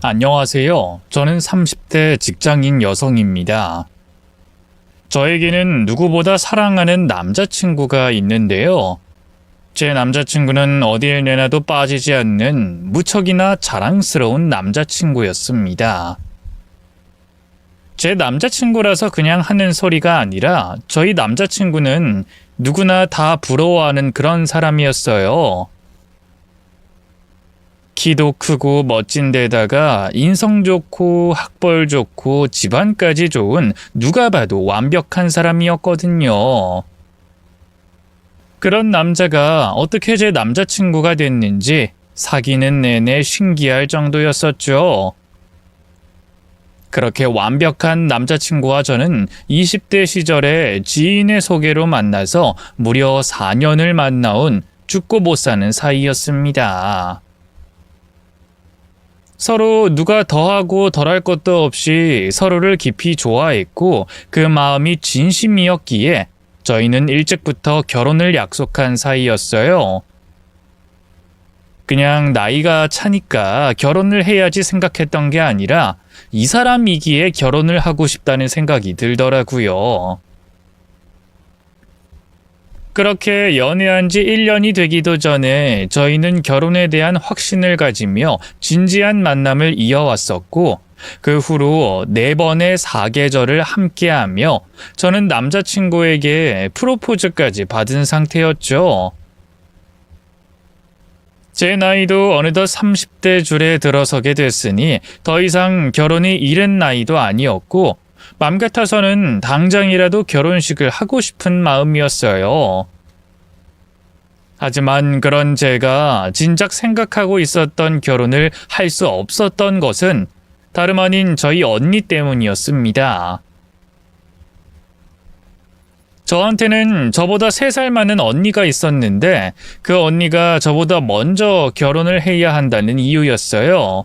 안녕하세요. 저는 30대 직장인 여성입니다. 저에게는 누구보다 사랑하는 남자친구가 있는데요. 제 남자친구는 어딜 내놔도 빠지지 않는 무척이나 자랑스러운 남자친구였습니다. 제 남자친구라서 그냥 하는 소리가 아니라 저희 남자친구는 누구나 다 부러워하는 그런 사람이었어요. 키도 크고 멋진 데다가 인성 좋고 학벌 좋고 집안까지 좋은 누가 봐도 완벽한 사람이었거든요. 그런 남자가 어떻게 제 남자친구가 됐는지 사귀는 내내 신기할 정도였었죠. 그렇게 완벽한 남자친구와 저는 20대 시절에 지인의 소개로 만나서 무려 4년을 만나온 죽고 못 사는 사이였습니다. 서로 누가 더하고 덜할 것도 없이 서로를 깊이 좋아했고 그 마음이 진심이었기에 저희는 일찍부터 결혼을 약속한 사이였어요. 그냥 나이가 차니까 결혼을 해야지 생각했던 게 아니라 이 사람이기에 결혼을 하고 싶다는 생각이 들더라고요. 그렇게 연애한 지 1년이 되기도 전에 저희는 결혼에 대한 확신을 가지며 진지한 만남을 이어왔었고 그 후로 4번의 사계절을 함께하며 저는 남자친구에게 프로포즈까지 받은 상태였죠. 제 나이도 어느덧 30대 줄에 들어서게 됐으니 더 이상 결혼이 이른 나이도 아니었고 맘 같아서는 당장이라도 결혼식을 하고 싶은 마음이었어요. 하지만 그런 제가 진작 생각하고 있었던 결혼을 할 수 없었던 것은 다름 아닌 저희 언니 때문이었습니다. 저한테는 저보다 3살 많은 언니가 있었는데 그 언니가 저보다 먼저 결혼을 해야 한다는 이유였어요.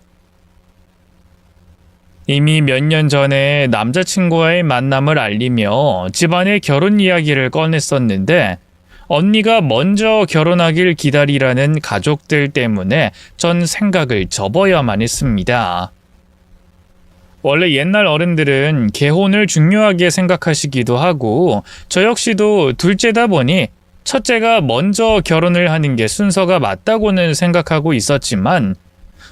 이미 몇 년 전에 남자친구와의 만남을 알리며 집안의 결혼 이야기를 꺼냈었는데 언니가 먼저 결혼하길 기다리라는 가족들 때문에 전 생각을 접어야만 했습니다. 원래 옛날 어른들은 개혼을 중요하게 생각하시기도 하고 저 역시도 둘째다 보니 첫째가 먼저 결혼을 하는 게 순서가 맞다고는 생각하고 있었지만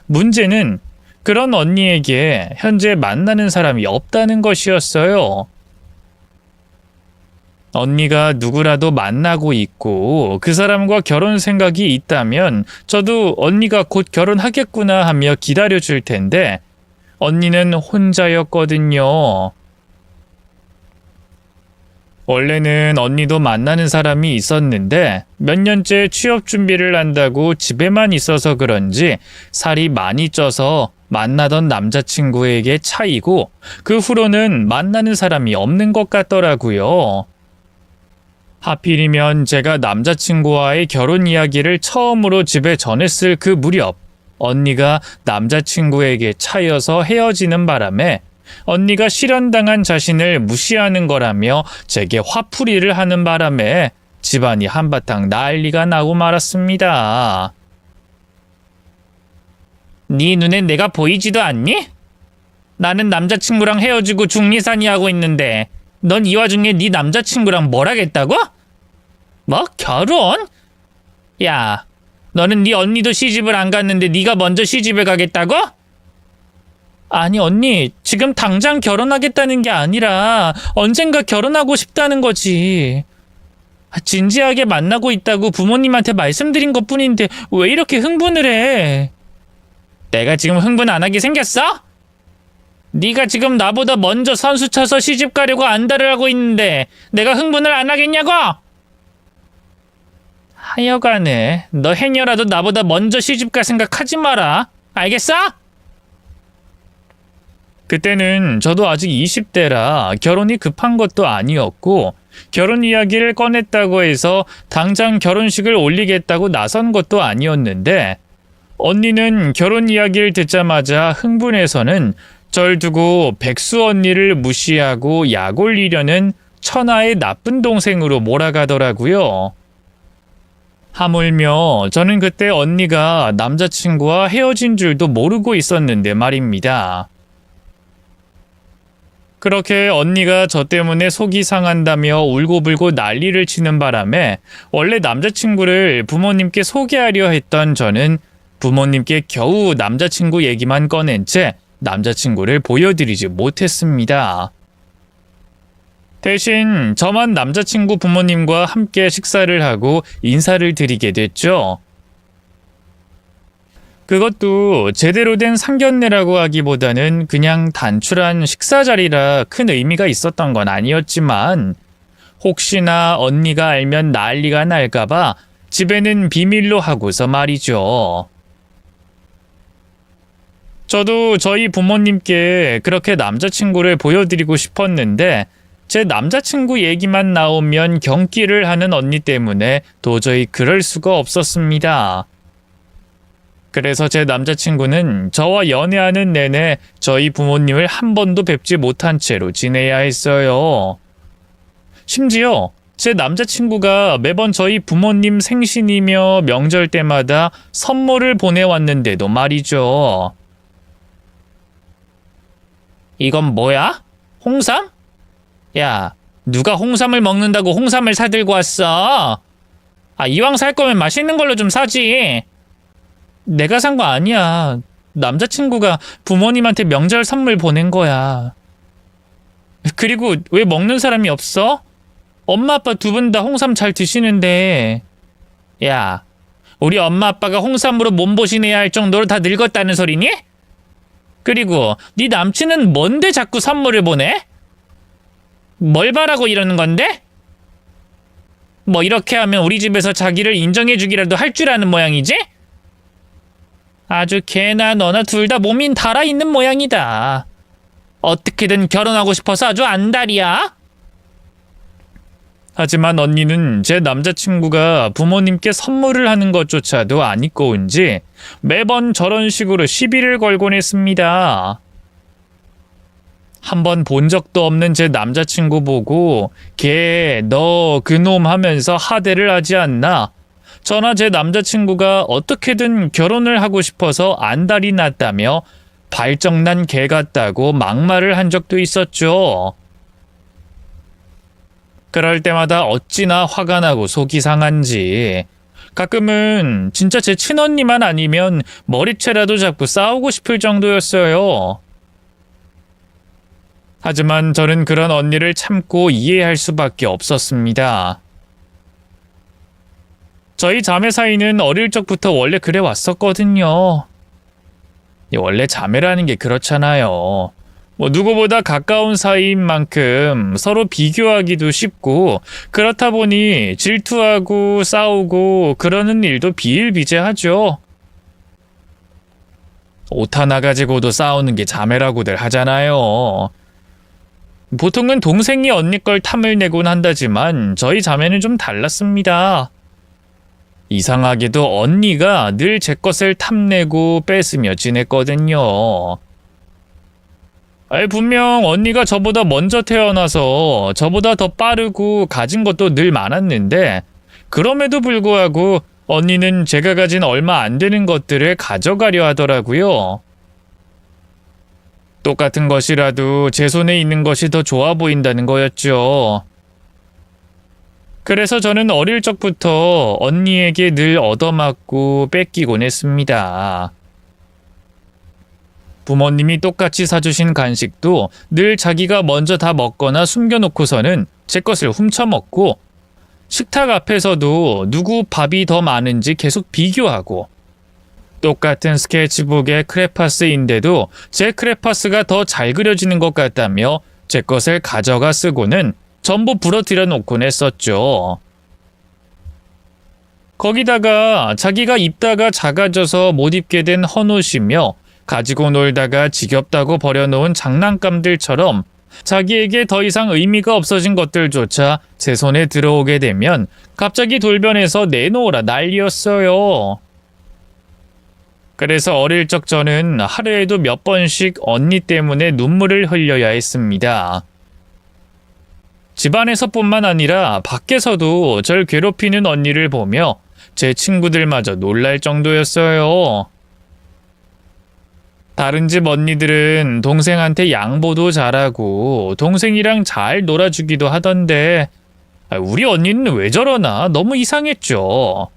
문제는 그런 언니에게 현재 만나는 사람이 없다는 것이었어요. 언니가 누구라도 만나고 있고 그 사람과 결혼 생각이 있다면 저도 언니가 곧 결혼하겠구나 하며 기다려줄 텐데 언니는 혼자였거든요. 원래는 언니도 만나는 사람이 있었는데 몇 년째 취업 준비를 한다고 집에만 있어서 그런지 살이 많이 쪄서 만나던 남자친구에게 차이고 그 후로는 만나는 사람이 없는 것 같더라고요. 하필이면 제가 남자친구와의 결혼 이야기를 처음으로 집에 전했을 그 무렵 언니가 남자친구에게 차여서 헤어지는 바람에 언니가 실현당한 자신을 무시하는 거라며 제게 화풀이를 하는 바람에 집안이 한바탕 난리가 나고 말았습니다. 네 눈엔 내가 보이지도 않니? 나는 남자친구랑 헤어지고 중리산이 하고 있는데 넌 이 와중에 네 남자친구랑 뭘 하겠다고? 뭐? 결혼? 야, 너는 네 언니도 시집을 안 갔는데 네가 먼저 시집을 가겠다고? 아니 언니, 지금 당장 결혼하겠다는 게 아니라 언젠가 결혼하고 싶다는 거지. 진지하게 만나고 있다고 부모님한테 말씀드린 것뿐인데 왜 이렇게 흥분을 해? 내가 지금 흥분 안 하게 생겼어? 네가 지금 나보다 먼저 선수 쳐서 시집 가려고 안달을 하고 있는데 내가 흥분을 안 하겠냐고? 하여간에 너 해녀라도 나보다 먼저 시집 갈 생각하지 마라. 알겠어? 그때는 저도 아직 20대라 결혼이 급한 것도 아니었고 결혼 이야기를 꺼냈다고 해서 당장 결혼식을 올리겠다고 나선 것도 아니었는데 언니는 결혼 이야기를 듣자마자 흥분해서는 절 두고 백수 언니를 무시하고 약 올리려는 천하의 나쁜 동생으로 몰아가더라고요. 하물며 저는 그때 언니가 남자친구와 헤어진 줄도 모르고 있었는데 말입니다. 그렇게 언니가 저 때문에 속이 상한다며 울고불고 난리를 치는 바람에 원래 남자친구를 부모님께 소개하려 했던 저는 부모님께 겨우 남자친구 얘기만 꺼낸 채 남자친구를 보여드리지 못했습니다. 대신 저만 남자친구 부모님과 함께 식사를 하고 인사를 드리게 됐죠. 그것도 제대로 된 상견례라고 하기보다는 그냥 단출한 식사 자리라 큰 의미가 있었던 건 아니었지만 혹시나 언니가 알면 난리가 날까봐 집에는 비밀로 하고서 말이죠. 저도 저희 부모님께 그렇게 남자친구를 보여드리고 싶었는데 제 남자친구 얘기만 나오면 경기를 하는 언니 때문에 도저히 그럴 수가 없었습니다. 그래서 제 남자친구는 저와 연애하는 내내 저희 부모님을 한 번도 뵙지 못한 채로 지내야 했어요. 심지어 제 남자친구가 매번 저희 부모님 생신이며 명절 때마다 선물을 보내왔는데도 말이죠. 이건 뭐야? 홍삼? 야, 누가 홍삼을 먹는다고 홍삼을 사들고 왔어? 이왕 살 거면 맛있는 걸로 좀 사지. 내가 산 거 아니야. 남자친구가 부모님한테 명절 선물 보낸 거야. 그리고 왜 먹는 사람이 없어? 엄마 아빠 두 분 다 홍삼 잘 드시는데. 야, 우리 엄마 아빠가 홍삼으로 몸보신해야 할 정도로 다 늙었다는 소리니? 그리고 네 남친은 뭔데 자꾸 선물을 보내? 뭘 바라고 이러는 건데? 뭐 이렇게 하면 우리 집에서 자기를 인정해주기라도 할 줄 아는 모양이지? 아주 걔나 너나 둘 다 몸이 달아있는 모양이다. 어떻게든 결혼하고 싶어서 아주 안달이야? 하지만 언니는 제 남자친구가 부모님께 선물을 하는 것조차도 안 잊고 온지 매번 저런 식으로 시비를 걸곤 했습니다. 한번 본 적도 없는 제 남자친구 보고 걔, 너, 그놈 하면서 하대를 하지 않나. 저나 제 남자친구가 어떻게든 결혼을 하고 싶어서 안달이 났다며 발정난 개 같다고 막말을 한 적도 있었죠. 그럴 때마다 어찌나 화가 나고 속이 상한지 가끔은 진짜 제 친언니만 아니면 머리채라도 잡고 싸우고 싶을 정도였어요. 하지만 저는 그런 언니를 참고 이해할 수밖에 없었습니다. 저희 자매 사이는 어릴 적부터 원래 그래 왔었거든요. 원래 자매라는 게 그렇잖아요. 누구보다 가까운 사이인 만큼 서로 비교하기도 쉽고 그렇다 보니 질투하고 싸우고 그러는 일도 비일비재하죠. 옷 하나 가지고도 싸우는 게 자매라고들 하잖아요. 보통은 동생이 언니 걸 탐을 내곤 한다지만 저희 자매는 좀 달랐습니다. 이상하게도 언니가 늘 제 것을 탐내고 뺏으며 지냈거든요. 분명 언니가 저보다 먼저 태어나서 저보다 더 빠르고 가진 것도 늘 많았는데 그럼에도 불구하고 언니는 제가 가진 얼마 안 되는 것들을 가져가려 하더라고요. 똑같은 것이라도 제 손에 있는 것이 더 좋아 보인다는 거였죠. 그래서 저는 어릴 적부터 언니에게 늘 얻어맞고 뺏기곤 했습니다. 부모님이 똑같이 사주신 간식도 늘 자기가 먼저 다 먹거나 숨겨놓고서는 제 것을 훔쳐먹고 식탁 앞에서도 누구 밥이 더 많은지 계속 비교하고 똑같은 스케치북의 크레파스인데도 제 크레파스가 더 잘 그려지는 것 같다며 제 것을 가져가 쓰고는 전부 부러뜨려 놓곤 했었죠. 거기다가 자기가 입다가 작아져서 못 입게 된 헌옷이며 가지고 놀다가 지겹다고 버려놓은 장난감들처럼 자기에게 더 이상 의미가 없어진 것들조차 제 손에 들어오게 되면 갑자기 돌변해서 내놓으라 난리였어요. 그래서 어릴 적 저는 하루에도 몇 번씩 언니 때문에 눈물을 흘려야 했습니다. 집안에서뿐만 아니라 밖에서도 절 괴롭히는 언니를 보며 제 친구들마저 놀랄 정도였어요. 다른 집 언니들은 동생한테 양보도 잘하고 동생이랑 잘 놀아주기도 하던데 우리 언니는 왜 저러나 너무 이상했죠.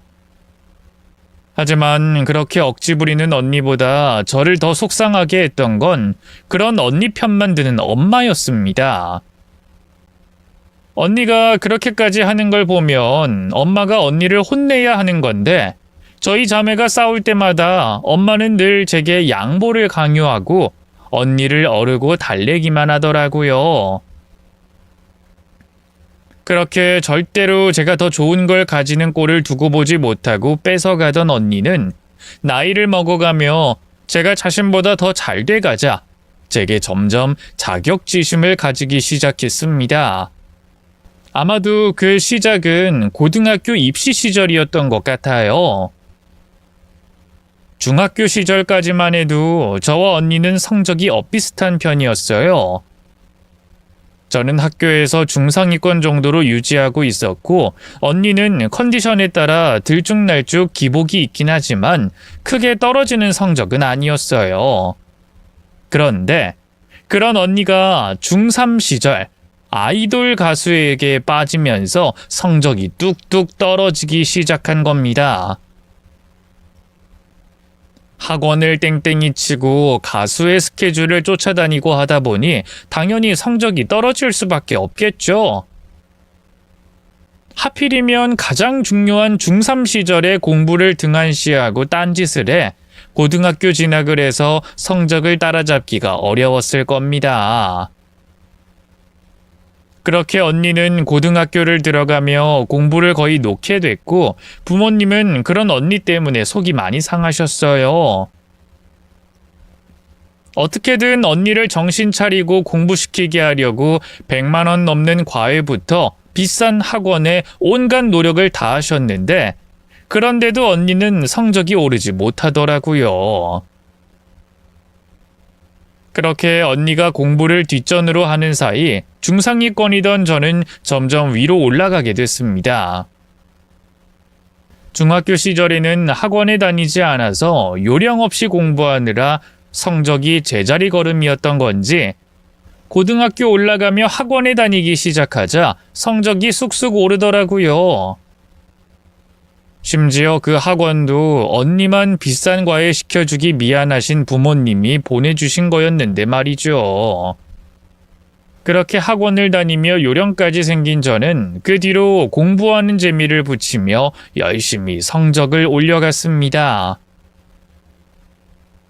하지만 그렇게 억지 부리는 언니보다 저를 더 속상하게 했던 건 그런 언니 편만 드는 엄마였습니다. 언니가 그렇게까지 하는 걸 보면 엄마가 언니를 혼내야 하는 건데 저희 자매가 싸울 때마다 엄마는 늘 제게 양보를 강요하고 언니를 어르고 달래기만 하더라고요. 그렇게 절대로 제가 더 좋은 걸 가지는 꼴을 두고 보지 못하고 뺏어가던 언니는 나이를 먹어가며 제가 자신보다 더 잘 돼가자 제게 점점 자격지심을 가지기 시작했습니다. 아마도 그 시작은 고등학교 입시 시절이었던 것 같아요. 중학교 시절까지만 해도 저와 언니는 성적이 엇비슷한 편이었어요. 저는 학교에서 중상위권 정도로 유지하고 있었고 언니는 컨디션에 따라 들쭉날쭉 기복이 있긴 하지만 크게 떨어지는 성적은 아니었어요. 그런데 그런 언니가 중3 시절 아이돌 가수에게 빠지면서 성적이 뚝뚝 떨어지기 시작한 겁니다. 학원을 땡땡이 치고 가수의 스케줄을 쫓아다니고 하다 보니 당연히 성적이 떨어질 수밖에 없겠죠. 하필이면 가장 중요한 중3 시절에 공부를 등한시하고 딴짓을 해 고등학교 진학을 해서 성적을 따라잡기가 어려웠을 겁니다. 그렇게 언니는 고등학교를 들어가며 공부를 거의 놓게 됐고 부모님은 그런 언니 때문에 속이 많이 상하셨어요. 어떻게든 언니를 정신 차리고 공부시키게 하려고 100만 원 넘는 과외부터 비싼 학원에 온갖 노력을 다하셨는데 그런데도 언니는 성적이 오르지 못하더라고요. 그렇게 언니가 공부를 뒷전으로 하는 사이 중상위권이던 저는 점점 위로 올라가게 됐습니다. 중학교 시절에는 학원에 다니지 않아서 요령 없이 공부하느라 성적이 제자리 걸음이었던 건지 고등학교 올라가며 학원에 다니기 시작하자 성적이 쑥쑥 오르더라고요. 심지어 그 학원도 언니만 비싼 과외 시켜주기 미안하신 부모님이 보내주신 거였는데 말이죠. 그렇게 학원을 다니며 요령까지 생긴 저는 그 뒤로 공부하는 재미를 붙이며 열심히 성적을 올려갔습니다.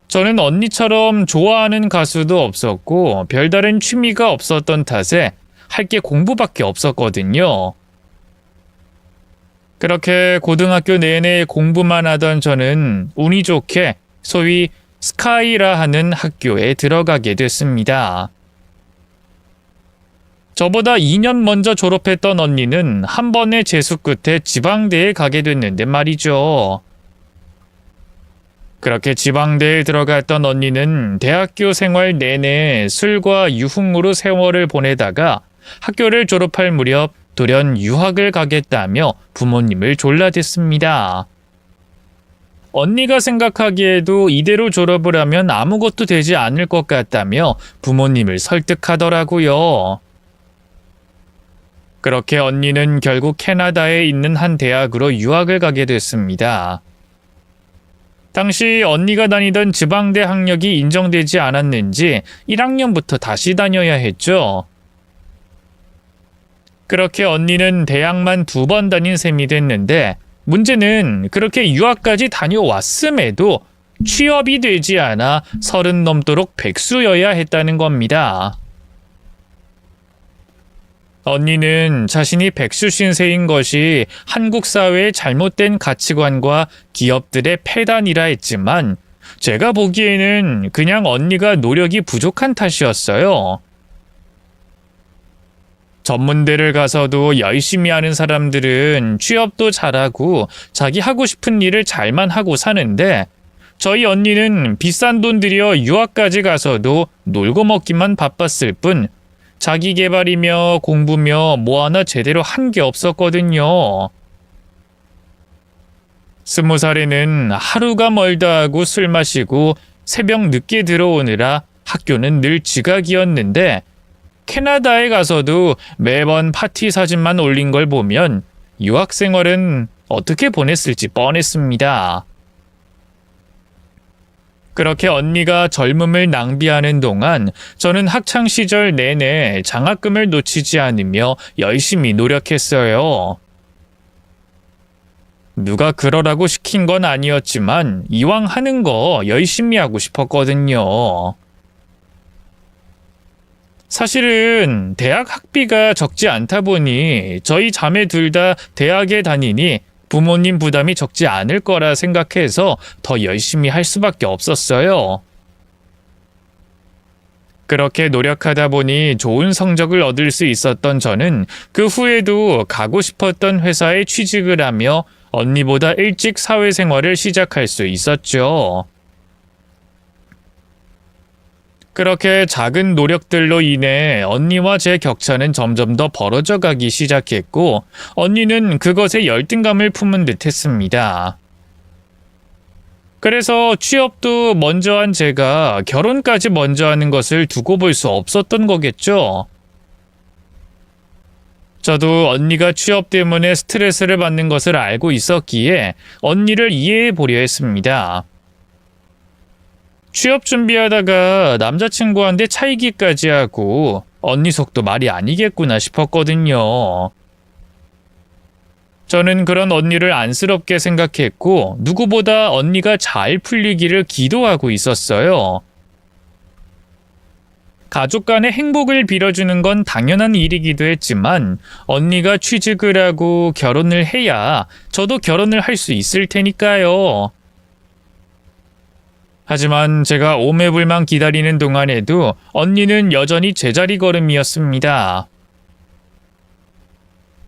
저는 언니처럼 좋아하는 가수도 없었고 별다른 취미가 없었던 탓에 할 게 공부밖에 없었거든요. 그렇게 고등학교 내내 공부만 하던 저는 운이 좋게 소위 스카이라 하는 학교에 들어가게 됐습니다. 저보다 2년 먼저 졸업했던 언니는 한 번의 재수 끝에 지방대에 가게 됐는데 말이죠. 그렇게 지방대에 들어갔던 언니는 대학교 생활 내내 술과 유흥으로 세월을 보내다가 학교를 졸업할 무렵 돌연 유학을 가겠다며 부모님을 졸라댔습니다. 언니가 생각하기에도 이대로 졸업을 하면 아무것도 되지 않을 것 같다며 부모님을 설득하더라고요. 그렇게 언니는 결국 캐나다에 있는 한 대학으로 유학을 가게 됐습니다. 당시 언니가 다니던 지방대 학력이 인정되지 않았는지 1학년부터 다시 다녀야 했죠. 그렇게 언니는 대학만 2번 다닌 셈이 됐는데 문제는 그렇게 유학까지 다녀왔음에도 취업이 되지 않아 30 넘도록 백수여야 했다는 겁니다. 언니는 자신이 백수 신세인 것이 한국 사회의 잘못된 가치관과 기업들의 폐단이라 했지만 제가 보기에는 그냥 언니가 노력이 부족한 탓이었어요. 전문대를 가서도 열심히 하는 사람들은 취업도 잘하고 자기 하고 싶은 일을 잘만 하고 사는데 저희 언니는 비싼 돈 들여 유학까지 가서도 놀고 먹기만 바빴을 뿐 자기 개발이며 공부며 뭐 하나 제대로 한 게 없었거든요. 20살에는 하루가 멀다 하고 술 마시고 새벽 늦게 들어오느라 학교는 늘 지각이었는데 캐나다에 가서도 매번 파티 사진만 올린 걸 보면 유학 생활은 어떻게 보냈을지 뻔했습니다. 그렇게 언니가 젊음을 낭비하는 동안 저는 학창 시절 내내 장학금을 놓치지 않으며 열심히 노력했어요. 누가 그러라고 시킨 건 아니었지만 이왕 하는 거 열심히 하고 싶었거든요. 사실은 대학 학비가 적지 않다 보니 저희 자매 둘 다 대학에 다니니 부모님 부담이 적지 않을 거라 생각해서 더 열심히 할 수밖에 없었어요. 그렇게 노력하다 보니 좋은 성적을 얻을 수 있었던 저는 그 후에도 가고 싶었던 회사에 취직을 하며 언니보다 일찍 사회생활을 시작할 수 있었죠. 그렇게 작은 노력들로 인해 언니와 제 격차는 점점 더 벌어져 가기 시작했고 언니는 그것에 열등감을 품은 듯 했습니다. 그래서 취업도 먼저 한 제가 결혼까지 먼저 하는 것을 두고 볼 수 없었던 거겠죠. 저도 언니가 취업 때문에 스트레스를 받는 것을 알고 있었기에 언니를 이해해 보려 했습니다. 취업 준비하다가 남자친구한테 차이기까지 하고 언니 속도 말이 아니겠구나 싶었거든요. 저는 그런 언니를 안쓰럽게 생각했고 누구보다 언니가 잘 풀리기를 기도하고 있었어요. 가족 간의 행복을 빌어주는 건 당연한 일이기도 했지만 언니가 취직을 하고 결혼을 해야 저도 결혼을 할 수 있을 테니까요. 하지만 제가 오매불망 기다리는 동안에도 언니는 여전히 제자리 걸음이었습니다.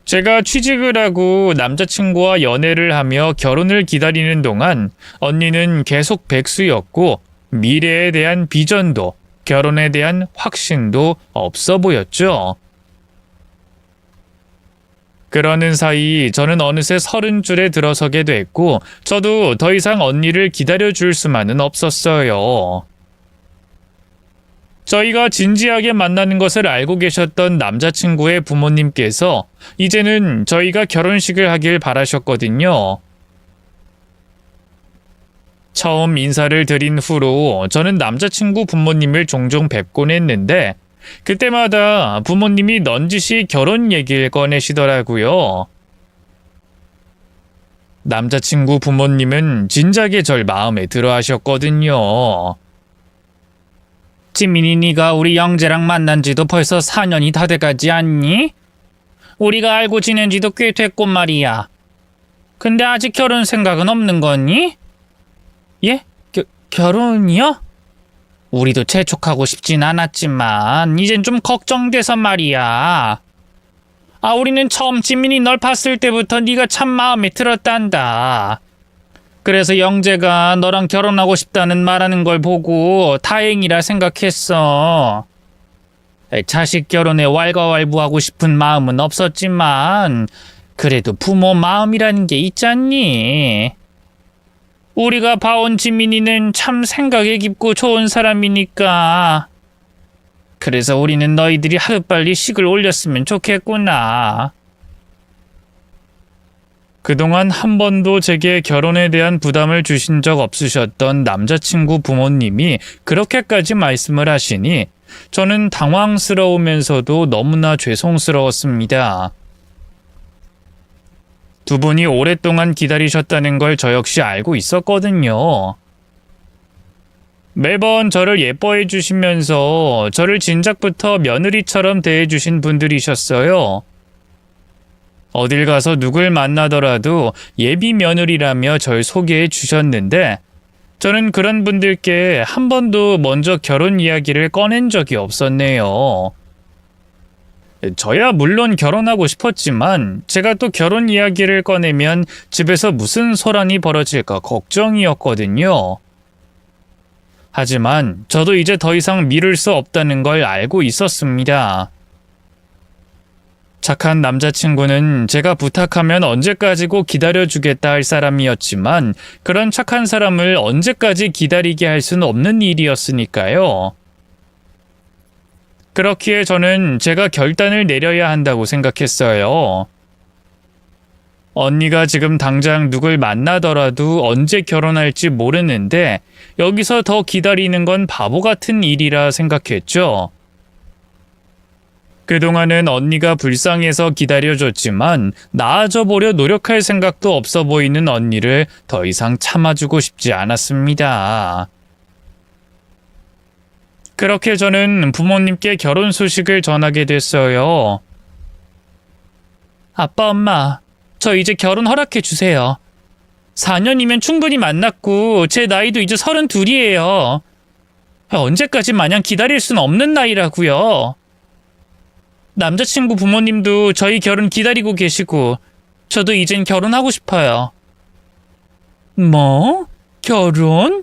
제가 취직을 하고 남자친구와 연애를 하며 결혼을 기다리는 동안 언니는 계속 백수였고 미래에 대한 비전도 결혼에 대한 확신도 없어 보였죠. 그러는 사이 저는 어느새 30줄에 들어서게 됐고 저도 더 이상 언니를 기다려줄 수만은 없었어요. 저희가 진지하게 만나는 것을 알고 계셨던 남자친구의 부모님께서 이제는 저희가 결혼식을 하길 바라셨거든요. 처음 인사를 드린 후로 저는 남자친구 부모님을 종종 뵙곤 했는데 그때마다 부모님이 넌지시 결혼 얘기를 꺼내시더라고요. 남자친구 부모님은 진작에 절 마음에 들어 하셨거든요. 지민이 네가 우리 영재랑 만난 지도 벌써 4년이 다 돼가지 않니? 우리가 알고 지낸 지도 꽤 됐고 말이야. 근데 아직 결혼 생각은 없는 거니? 예? 결혼이요? 우리도 재촉하고 싶진 않았지만 이젠 좀 걱정돼서 말이야. 우리는 처음 지민이 널 봤을 때부터 네가 참 마음에 들었단다. 그래서 영재가 너랑 결혼하고 싶다는 말하는 걸 보고 다행이라 생각했어. 자식 결혼에 왈가왈부하고 싶은 마음은 없었지만 그래도 부모 마음이라는 게 있잖니. 우리가 봐온 지민이는 참 생각이 깊고 좋은 사람이니까. 그래서 우리는 너희들이 하루빨리 식을 올렸으면 좋겠구나. 그동안 한 번도 제게 결혼에 대한 부담을 주신 적 없으셨던 남자친구 부모님이 그렇게까지 말씀을 하시니 저는 당황스러우면서도 너무나 죄송스러웠습니다. 두 분이 오랫동안 기다리셨다는 걸 저 역시 알고 있었거든요. 매번 저를 예뻐해 주시면서 저를 진작부터 며느리처럼 대해 주신 분들이셨어요. 어딜 가서 누굴 만나더라도 예비 며느리라며 절 소개해 주셨는데 저는 그런 분들께 한 번도 먼저 결혼 이야기를 꺼낸 적이 없었네요. 저야 물론 결혼하고 싶었지만 제가 또 결혼 이야기를 꺼내면 집에서 무슨 소란이 벌어질까 걱정이었거든요. 하지만 저도 이제 더 이상 미룰 수 없다는 걸 알고 있었습니다. 착한 남자친구는 제가 부탁하면 언제까지고 기다려주겠다 할 사람이었지만 그런 착한 사람을 언제까지 기다리게 할 수는 없는 일이었으니까요. 그렇기에 저는 제가 결단을 내려야 한다고 생각했어요. 언니가 지금 당장 누굴 만나더라도 언제 결혼할지 모르는데 여기서 더 기다리는 건 바보 같은 일이라 생각했죠. 그동안은 언니가 불쌍해서 기다려줬지만 나아져 보려 노력할 생각도 없어 보이는 언니를 더 이상 참아주고 싶지 않았습니다. 그렇게 저는 부모님께 결혼 소식을 전하게 됐어요. 아빠, 엄마, 저 이제 결혼 허락해 주세요. 4년이면 충분히 만났고 제 나이도 이제 32이에요. 언제까지 마냥 기다릴 순 없는 나이라고요. 남자친구 부모님도 저희 결혼 기다리고 계시고 저도 이젠 결혼하고 싶어요. 뭐? 결혼?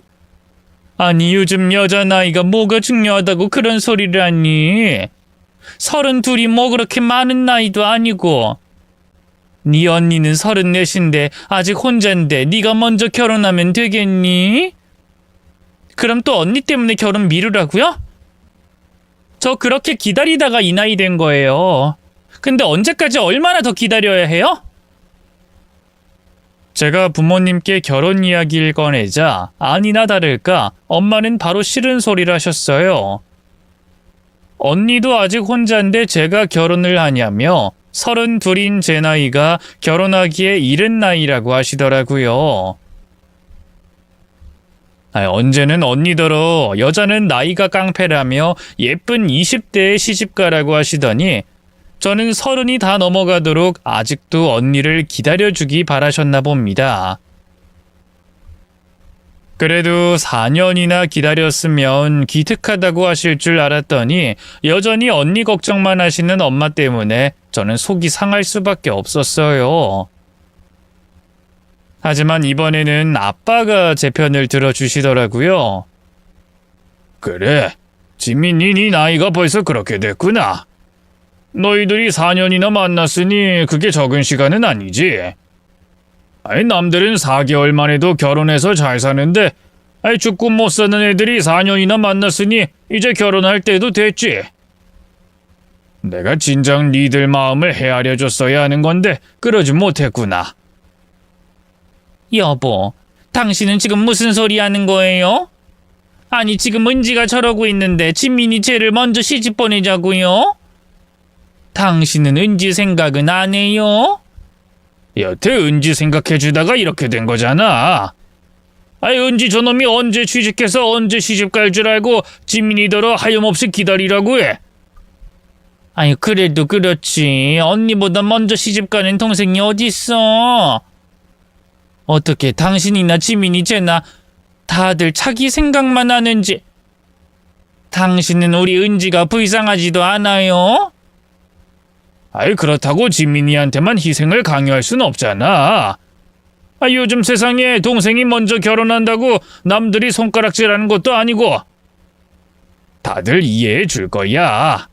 아니 요즘 여자 나이가 뭐가 중요하다고 그런 소리를 하니? 32이 뭐 그렇게 많은 나이도 아니고. 네 언니는 34인데 아직 혼잔데 네가 먼저 결혼하면 되겠니? 그럼 또 언니 때문에 결혼 미루라고요? 저 그렇게 기다리다가 이 나이 된 거예요. 근데 언제까지 얼마나 더 기다려야 해요? 제가 부모님께 결혼 이야기를 꺼내자 아니나 다를까 엄마는 바로 싫은 소리를 하셨어요. 언니도 아직 혼자인데 제가 결혼을 하냐며 32인 제 나이가 결혼하기에 이른 나이라고 하시더라고요. 언제는 언니더러 여자는 나이가 깡패라며 예쁜 20대에 시집가라고 하시더니 저는 30이 다 넘어가도록 아직도 언니를 기다려주기 바라셨나 봅니다. 그래도 4년이나 기다렸으면 기특하다고 하실 줄 알았더니 여전히 언니 걱정만 하시는 엄마 때문에 저는 속이 상할 수밖에 없었어요. 하지만 이번에는 아빠가 제 편을 들어주시더라고요. 그래, 지민이 네 나이가 벌써 그렇게 됐구나. 너희들이 4년이나 만났으니 그게 적은 시간은 아니지. 남들은 4개월 만에도 결혼해서 잘 사는데 죽고 못 사는 애들이 4년이나 만났으니 이제 결혼할 때도 됐지. 내가 진작 니들 마음을 헤아려 줬어야 하는 건데 그러지 못했구나. 여보, 당신은 지금 무슨 소리 하는 거예요? 아니 지금 은지가 저러고 있는데 지민이 쟤를 먼저 시집 보내자고요? 당신은 은지 생각은 안 해요? 여태 은지 생각해주다가 이렇게 된 거잖아. 은지 저놈이 언제 취직해서 언제 시집 갈 줄 알고 지민이더러 하염없이 기다리라고 해. 그래도 그렇지. 언니보다 먼저 시집 가는 동생이 어딨어. 어떻게 당신이나 지민이 쟤나 다들 자기 생각만 하는지. 당신은 우리 은지가 불쌍하지도 않아요? 그렇다고 지민이한테만 희생을 강요할 순 없잖아. 요즘 세상에 동생이 먼저 결혼한다고 남들이 손가락질하는 것도 아니고. 다들 이해해 줄 거야.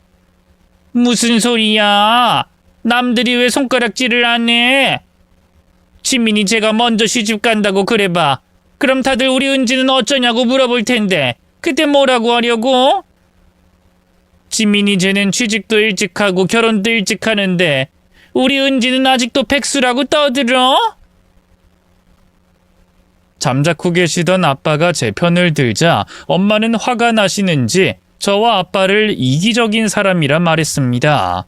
무슨 소리야? 남들이 왜 손가락질을 안 해? 지민이 제가 먼저 시집 간다고 그래봐. 그럼 다들 우리 은지는 어쩌냐고 물어볼 텐데 그때 뭐라고 하려고? 지민이 쟤는 취직도 일찍 하고 결혼도 일찍 하는데 우리 은지는 아직도 백수라고 떠들어? 잠자코 계시던 아빠가 제 편을 들자 엄마는 화가 나시는지 저와 아빠를 이기적인 사람이라 말했습니다.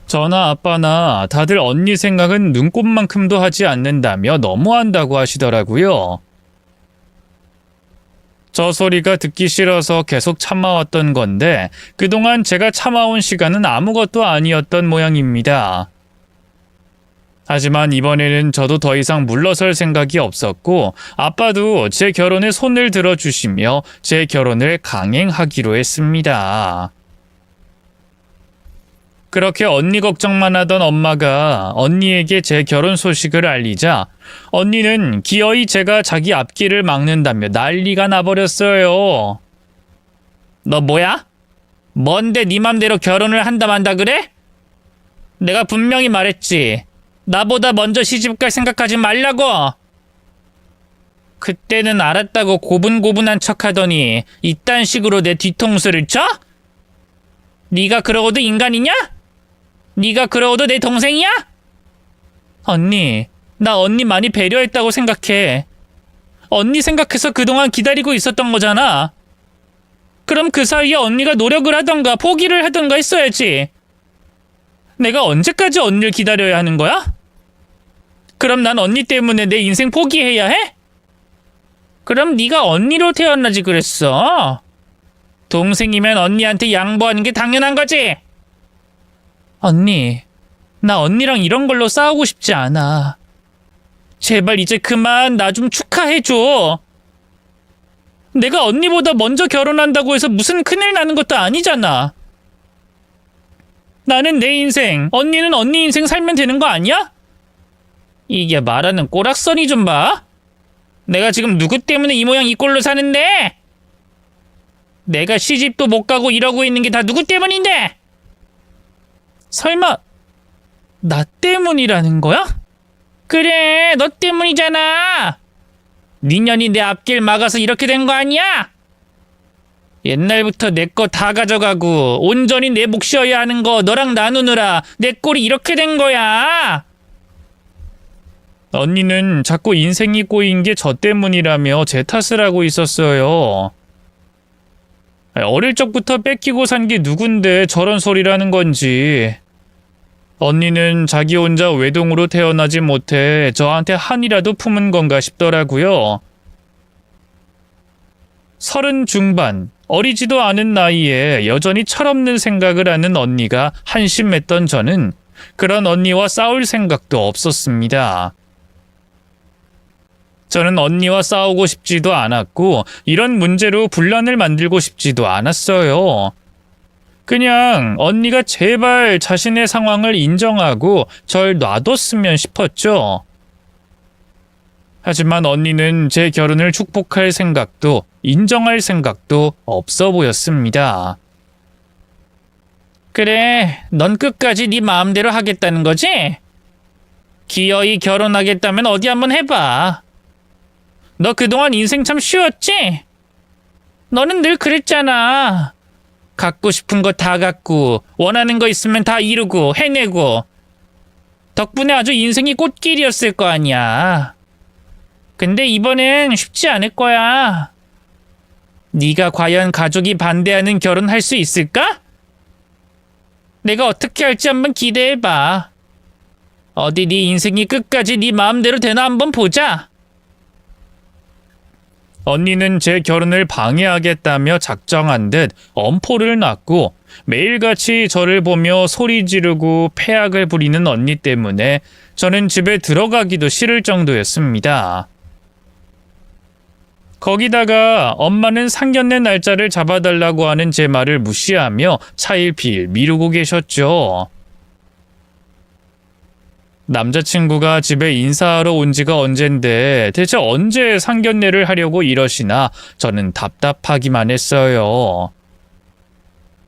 저나 아빠나 다들 언니 생각은 눈꼽만큼도 하지 않는다며 너무한다고 하시더라고요. 저 소리가 듣기 싫어서 계속 참아왔던 건데 그동안 제가 참아온 시간은 아무것도 아니었던 모양입니다. 하지만 이번에는 저도 더 이상 물러설 생각이 없었고 아빠도 제 결혼에 손을 들어주시며 제 결혼을 강행하기로 했습니다. 그렇게 언니 걱정만 하던 엄마가 언니에게 제 결혼 소식을 알리자 언니는 기어이 제가 자기 앞길을 막는다며 난리가 나버렸어요. 너 뭐야? 뭔데 네 맘대로 결혼을 한다 만다 그래? 내가 분명히 말했지. 나보다 먼저 시집갈 생각하지 말라고. 그때는 알았다고 고분고분한 척하더니 이딴 식으로 내 뒤통수를 쳐? 네가 그러고도 인간이냐? 네가 그러고도 내 동생이야? 언니, 나 언니 많이 배려했다고 생각해. 언니 생각해서 그동안 기다리고 있었던 거잖아. 그럼 그 사이에 언니가 노력을 하던가 포기를 하던가 했어야지. 내가 언제까지 언니를 기다려야 하는 거야? 그럼 난 언니 때문에 내 인생 포기해야 해? 그럼 네가 언니로 태어나지 그랬어. 동생이면 언니한테 양보하는 게 당연한 거지. 언니, 나 언니랑 이런 걸로 싸우고 싶지 않아. 제발 이제 그만 나 좀 축하해줘. 내가 언니보다 먼저 결혼한다고 해서 무슨 큰일 나는 것도 아니잖아. 나는 내 인생, 언니는 언니 인생 살면 되는 거 아니야? 이게 말하는 꼬락서니 좀 봐. 내가 지금 누구 때문에 이 모양 이 꼴로 사는데? 내가 시집도 못 가고 이러고 있는 게 다 누구 때문인데? 설마 나 때문이라는 거야? 그래, 너 때문이잖아. 네 년이 내 앞길 막아서 이렇게 된 거 아니야? 옛날부터 내 거 다 가져가고 온전히 내 몫이어야 하는 거 너랑 나누느라 내 꼴이 이렇게 된 거야. 언니는 자꾸 인생이 꼬인 게 저 때문이라며 제 탓을 하고 있었어요. 어릴 적부터 뺏기고 산 게 누군데 저런 소리라는 건지. 언니는 자기 혼자 외동으로 태어나지 못해 저한테 한이라도 품은 건가 싶더라고요. 30 중반, 어리지도 않은 나이에 여전히 철없는 생각을 하는 언니가 한심했던 저는 그런 언니와 싸울 생각도 없었습니다. 저는 언니와 싸우고 싶지도 않았고 이런 문제로 분란을 만들고 싶지도 않았어요. 그냥 언니가 제발 자신의 상황을 인정하고 절 놔뒀으면 싶었죠. 하지만 언니는 제 결혼을 축복할 생각도 인정할 생각도 없어 보였습니다. 그래, 넌 끝까지 네 마음대로 하겠다는 거지? 기어이 결혼하겠다면 어디 한번 해봐. 너 그동안 인생 참 쉬웠지? 너는 늘 그랬잖아. 갖고 싶은 거 다 갖고 원하는 거 있으면 다 이루고 해내고 덕분에 아주 인생이 꽃길이었을 거 아니야. 근데 이번엔 쉽지 않을 거야. 네가 과연 가족이 반대하는 결혼할 수 있을까? 내가 어떻게 할지 한번 기대해봐. 어디 네 인생이 끝까지 네 마음대로 되나 한번 보자. 언니는 제 결혼을 방해하겠다며 작정한 듯 엄포를 놨고 매일같이 저를 보며 소리 지르고 패악을 부리는 언니 때문에 저는 집에 들어가기도 싫을 정도였습니다. 거기다가 엄마는 상견례 날짜를 잡아달라고 하는 제 말을 무시하며 차일피일 미루고 계셨죠. 남자친구가 집에 인사하러 온 지가 언젠데 대체 언제 상견례를 하려고 이러시나 저는 답답하기만 했어요.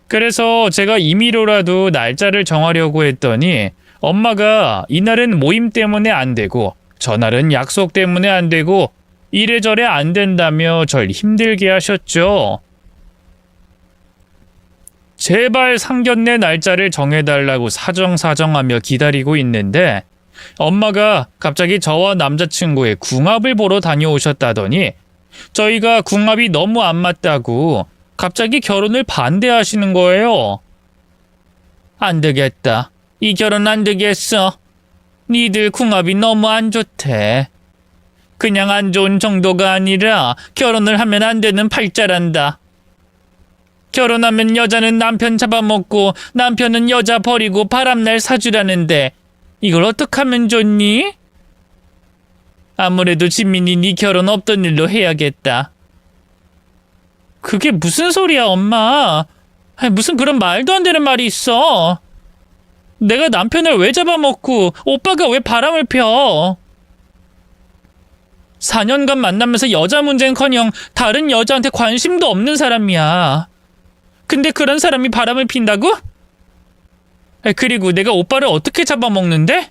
그래서 제가 임의로라도 날짜를 정하려고 했더니 엄마가 이날은 모임 때문에 안 되고 저날은 약속 때문에 안 되고 이래저래 안 된다며 절 힘들게 하셨죠. 제발 상견례 날짜를 정해달라고 사정사정하며 기다리고 있는데 엄마가 갑자기 저와 남자친구의 궁합을 보러 다녀오셨다더니 저희가 궁합이 너무 안 맞다고 갑자기 결혼을 반대하시는 거예요. 안 되겠다. 이 결혼 안 되겠어. 니들 궁합이 너무 안 좋대. 그냥 안 좋은 정도가 아니라 결혼을 하면 안 되는 팔자란다. 결혼하면 여자는 남편 잡아먹고 남편은 여자 버리고 바람날 사주라는데 이걸 어떡하면 좋니? 아무래도 진민이 네 결혼 없던 일로 해야겠다. 그게 무슨 소리야, 엄마. 무슨 그런 말도 안 되는 말이 있어. 내가 남편을 왜 잡아먹고 오빠가 왜 바람을 펴? 4년간 만나면서 여자 문제는커녕 다른 여자한테 관심도 없는 사람이야. 근데 그런 사람이 바람을 핀다고? 그리고 내가 오빠를 어떻게 잡아먹는데?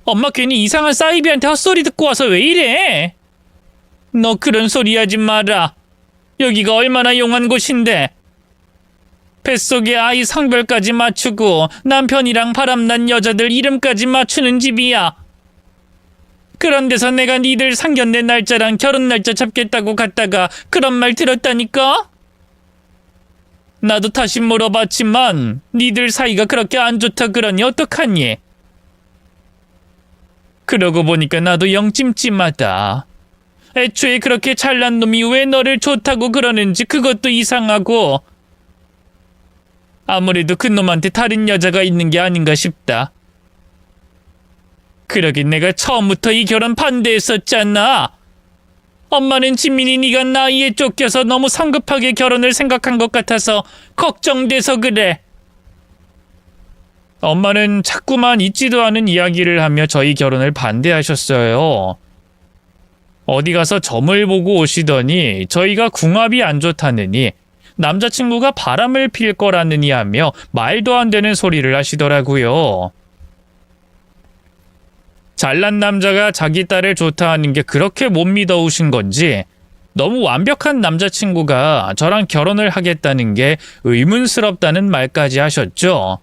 엄마 괜히 이상한 사이비한테 헛소리 듣고 와서 왜 이래? 너 그런 소리 하지 마라. 여기가 얼마나 용한 곳인데. 뱃속에 아이 성별까지 맞추고 남편이랑 바람난 여자들 이름까지 맞추는 집이야. 그런 데서 내가 니들 상견례 날짜랑 결혼 날짜 잡겠다고 갔다가 그런 말 들었다니까? 나도 다시 물어봤지만 니들 사이가 그렇게 안 좋다 그러니 어떡하니? 그러고 보니까 나도 영 찜찜하다. 애초에 그렇게 잘난 놈이 왜 너를 좋다고 그러는지 그것도 이상하고, 아무래도 그 놈한테 다른 여자가 있는 게 아닌가 싶다. 그러긴 내가 처음부터 이 결혼 반대했었잖아. 엄마는 지민이 네가 나이에 쫓겨서 너무 성급하게 결혼을 생각한 것 같아서 걱정돼서 그래. 엄마는 자꾸만 있지도 않은 이야기를 하며 저희 결혼을 반대하셨어요. 어디 가서 점을 보고 오시더니 저희가 궁합이 안 좋다느니 남자친구가 바람을 필 거라느니 하며 말도 안 되는 소리를 하시더라고요. 잘난 남자가 자기 딸을 좋다 하는 게 그렇게 못 믿어오신 건지 너무 완벽한 남자친구가 저랑 결혼을 하겠다는 게 의문스럽다는 말까지 하셨죠.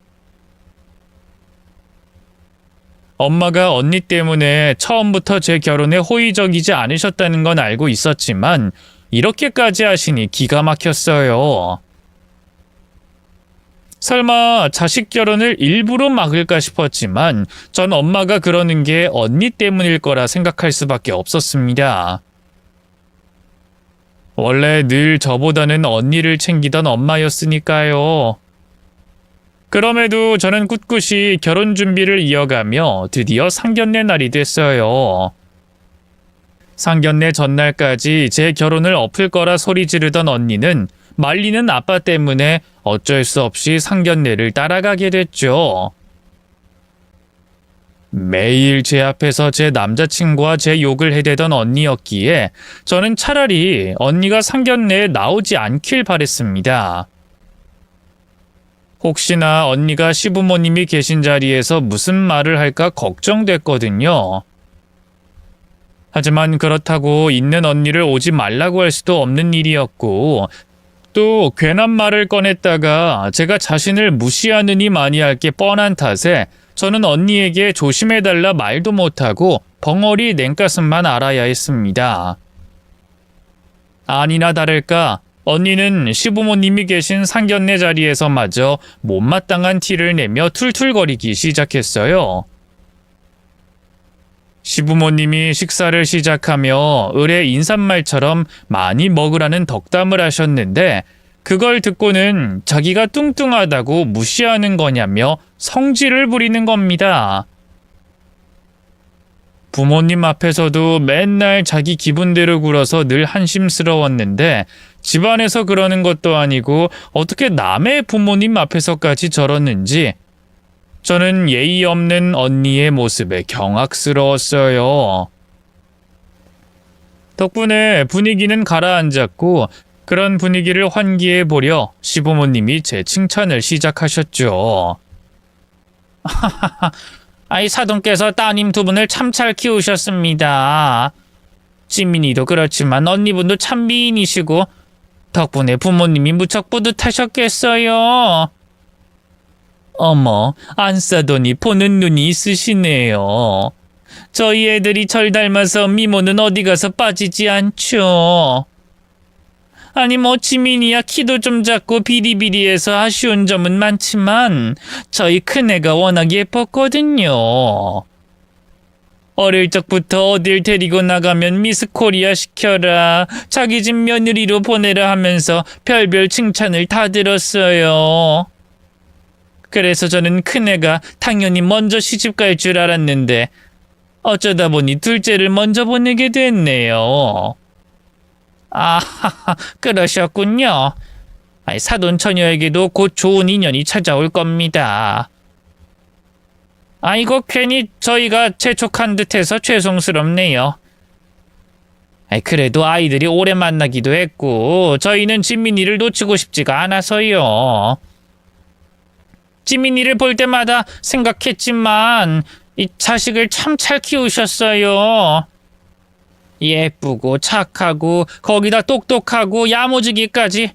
엄마가 언니 때문에 처음부터 제 결혼에 호의적이지 않으셨다는 건 알고 있었지만 이렇게까지 하시니 기가 막혔어요. 설마 자식 결혼을 일부러 막을까 싶었지만 전 엄마가 그러는 게 언니 때문일 거라 생각할 수밖에 없었습니다. 원래 늘 저보다는 언니를 챙기던 엄마였으니까요. 그럼에도 저는 꿋꿋이 결혼 준비를 이어가며 드디어 상견례 날이 됐어요. 상견례 전날까지 제 결혼을 엎을 거라 소리 지르던 언니는 말리는 아빠 때문에 어쩔 수 없이 상견례를 따라가게 됐죠. 매일 제 앞에서 제 남자친구와 제 욕을 해대던 언니였기에 저는 차라리 언니가 상견례에 나오지 않길 바랬습니다. 혹시나 언니가 시부모님이 계신 자리에서 무슨 말을 할까 걱정됐거든요. 하지만 그렇다고 있는 언니를 오지 말라고 할 수도 없는 일이었고, 또 괜한 말을 꺼냈다가 제가 자신을 무시하느니 마니할 게 뻔한 탓에 저는 언니에게 조심해달라 말도 못하고 벙어리 냉가슴만 알아야 했습니다. 아니나 다를까 언니는 시부모님이 계신 상견례 자리에서마저 못마땅한 티를 내며 툴툴거리기 시작했어요. 시부모님이 식사를 시작하며 을의 인사말처럼 많이 먹으라는 덕담을 하셨는데 그걸 듣고는 자기가 뚱뚱하다고 무시하는 거냐며 성질을 부리는 겁니다. 부모님 앞에서도 맨날 자기 기분대로 굴어서 늘 한심스러웠는데 집안에서 그러는 것도 아니고 어떻게 남의 부모님 앞에서까지 저러는지 저는 예의 없는 언니의 모습에 경악스러웠어요. 덕분에 분위기는 가라앉았고 그런 분위기를 환기해 보려 시부모님이 제 칭찬을 시작하셨죠. 아이 사돈께서 따님 두 분을 참 잘 키우셨습니다. 지민이도 그렇지만 언니분도 참 미인이시고 덕분에 부모님이 무척 뿌듯하셨겠어요. 어머, 안 싸더니 보는 눈이 있으시네요. 저희 애들이 절 닮아서 미모는 어디 가서 빠지지 않죠. 아니 뭐 지민이야 키도 좀 작고 비리비리해서 아쉬운 점은 많지만 저희 큰애가 워낙 예뻤거든요. 어릴 적부터 어딜 데리고 나가면 미스 코리아 시켜라, 자기 집 며느리로 보내라 하면서 별별 칭찬을 다 들었어요. 그래서 저는 큰애가 당연히 먼저 시집 갈 줄 알았는데 어쩌다 보니 둘째를 먼저 보내게 됐네요. 아하하, 그러셨군요. 사돈 처녀에게도 곧 좋은 인연이 찾아올 겁니다. 아이고 괜히 저희가 재촉한 듯해서 죄송스럽네요. 그래도 아이들이 오래 만나기도 했고 저희는 진민이를 놓치고 싶지가 않아서요. 지민이를 볼 때마다 생각했지만 이 자식을 참 잘 키우셨어요. 예쁘고 착하고 거기다 똑똑하고 야무지기까지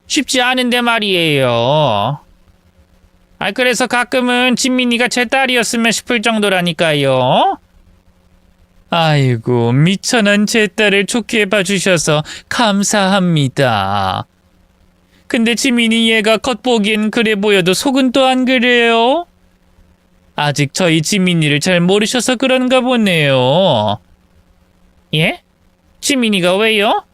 쉽지 않은데 말이에요. 그래서 가끔은 진민이가 제 딸이었으면 싶을 정도라니까요. 아이고, 미천한 제 딸을 좋게 봐주셔서 감사합니다. 근데 지민이 얘가 겉보기엔 그래 보여도 속은 또 안 그래요? 아직 저희 지민이를 잘 모르셔서 그런가 보네요. 예? 지민이가 왜요?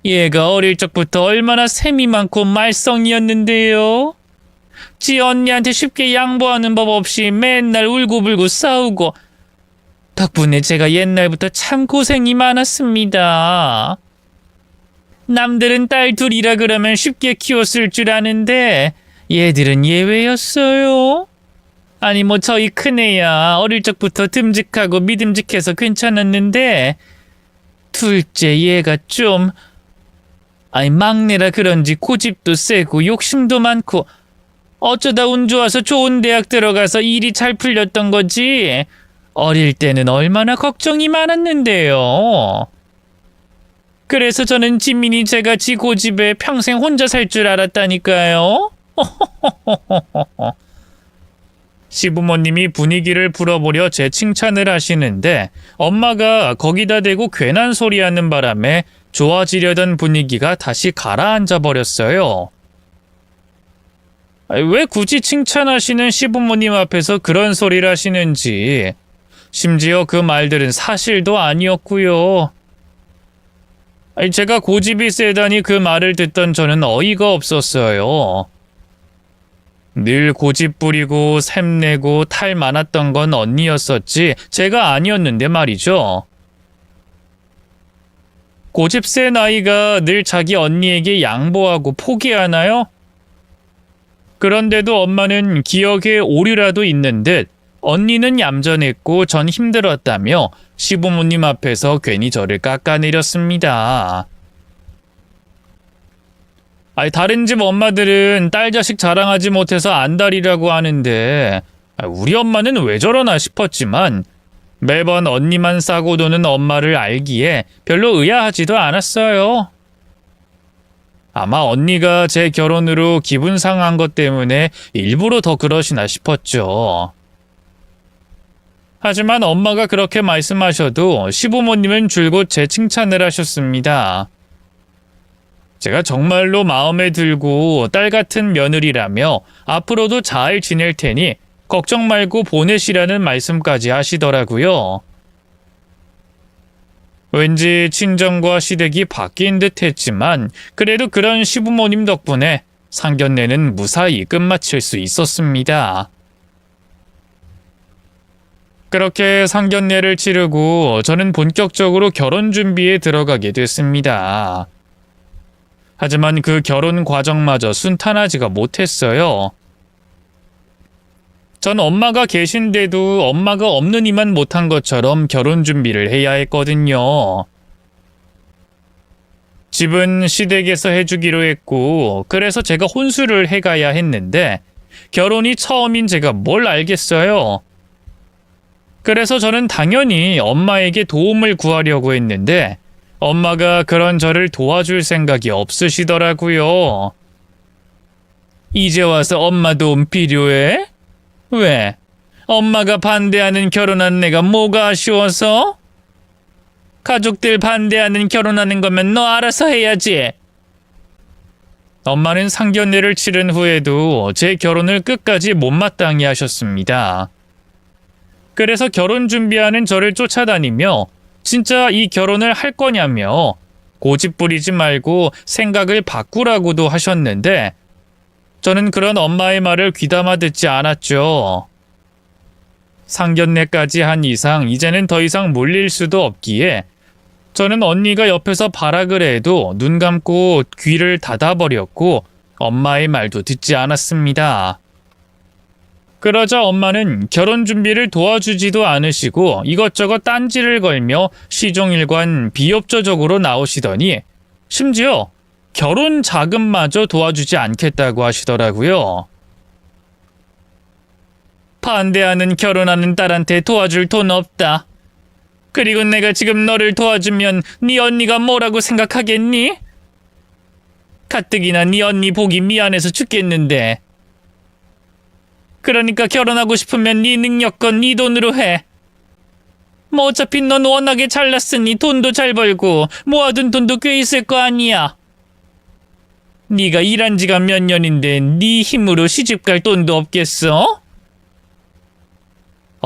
얘가 어릴 적부터 얼마나 셈이 많고 말썽이었는데요. 지 언니한테 쉽게 양보하는 법 없이 맨날 울고불고 싸우고 덕분에 제가 옛날부터 참 고생이 많았습니다. 남들은 딸 둘이라 그러면 쉽게 키웠을 줄 아는데 얘들은 예외였어요. 아니 뭐 저희 큰애야 어릴 적부터 듬직하고 믿음직해서 괜찮았는데 둘째 얘가 좀 막내라 그런지 고집도 세고 욕심도 많고 어쩌다 운 좋아서 좋은 대학 들어가서 일이 잘 풀렸던 거지 어릴 때는 얼마나 걱정이 많았는데요. 그래서 저는 진민이 제가 지 고집에 평생 혼자 살 줄 알았다니까요. 시부모님이 분위기를 풀어보려 제 칭찬을 하시는데 엄마가 거기다 대고 괜한 소리 하는 바람에 좋아지려던 분위기가 다시 가라앉아 버렸어요. 왜 굳이 칭찬하시는 시부모님 앞에서 그런 소리를 하시는지, 심지어 그 말들은 사실도 아니었고요. 제가 고집이 세다니 그 말을 듣던 저는 어이가 없었어요. 늘 고집 부리고 샘내고 탈 많았던 건 언니였었지 제가 아니었는데 말이죠. 고집 센 아이가 늘 자기 언니에게 양보하고 포기하나요? 그런데도 엄마는 기억에 오류라도 있는 듯 언니는 얌전했고 전 힘들었다며 시부모님 앞에서 괜히 저를 깎아내렸습니다. 다른 집 엄마들은 딸 자식 자랑하지 못해서 안달이라고 하는데 우리 엄마는 왜 저러나 싶었지만 매번 언니만 싸고 도는 엄마를 알기에 별로 의아하지도 않았어요. 아마 언니가 제 결혼으로 기분 상한 것 때문에 일부러 더 그러시나 싶었죠. 하지만 엄마가 그렇게 말씀하셔도 시부모님은 줄곧 제 칭찬을 하셨습니다. 제가 정말로 마음에 들고 딸 같은 며느리라며 앞으로도 잘 지낼 테니 걱정 말고 보내시라는 말씀까지 하시더라고요. 왠지 친정과 시댁이 바뀐 듯 했지만 그래도 그런 시부모님 덕분에 상견례는 무사히 끝마칠 수 있었습니다. 그렇게 상견례를 치르고 저는 본격적으로 결혼 준비에 들어가게 됐습니다. 하지만 그 결혼 과정마저 순탄하지가 못했어요. 전 엄마가 계신데도 엄마가 없는 이만 못한 것처럼 결혼 준비를 해야 했거든요. 집은 시댁에서 해주기로 했고 그래서 제가 혼수를 해가야 했는데 결혼이 처음인 제가 뭘 알겠어요. 그래서 저는 당연히 엄마에게 도움을 구하려고 했는데 엄마가 그런 저를 도와줄 생각이 없으시더라고요. 이제 와서 엄마 도움 필요해? 왜? 엄마가 반대하는 결혼한 내가 뭐가 아쉬워서? 가족들 반대하는 결혼하는 거면 너 알아서 해야지. 엄마는 상견례를 치른 후에도 제 결혼을 끝까지 못마땅히 하셨습니다. 그래서 결혼 준비하는 저를 쫓아다니며 진짜 이 결혼을 할 거냐며 고집 부리지 말고 생각을 바꾸라고도 하셨는데 저는 그런 엄마의 말을 귀담아 듣지 않았죠. 상견례까지 한 이상 이제는 더 이상 몰릴 수도 없기에 저는 언니가 옆에서 발악을 해도 눈 감고 귀를 닫아버렸고 엄마의 말도 듣지 않았습니다. 그러자 엄마는 결혼 준비를 도와주지도 않으시고 이것저것 딴지를 걸며 시종일관 비협조적으로 나오시더니 심지어 결혼 자금마저 도와주지 않겠다고 하시더라고요. 반대하는 결혼하는 딸한테 도와줄 돈 없다. 그리고 내가 지금 너를 도와주면 네 언니가 뭐라고 생각하겠니? 가뜩이나 네 언니 보기 미안해서 죽겠는데. 그러니까 결혼하고 싶으면 네 능력껏 네 돈으로 해. 뭐 어차피 넌 워낙에 잘났으니 돈도 잘 벌고 모아둔 돈도 꽤 있을 거 아니야. 네가 일한 지가 몇 년인데 네 힘으로 시집갈 돈도 없겠어?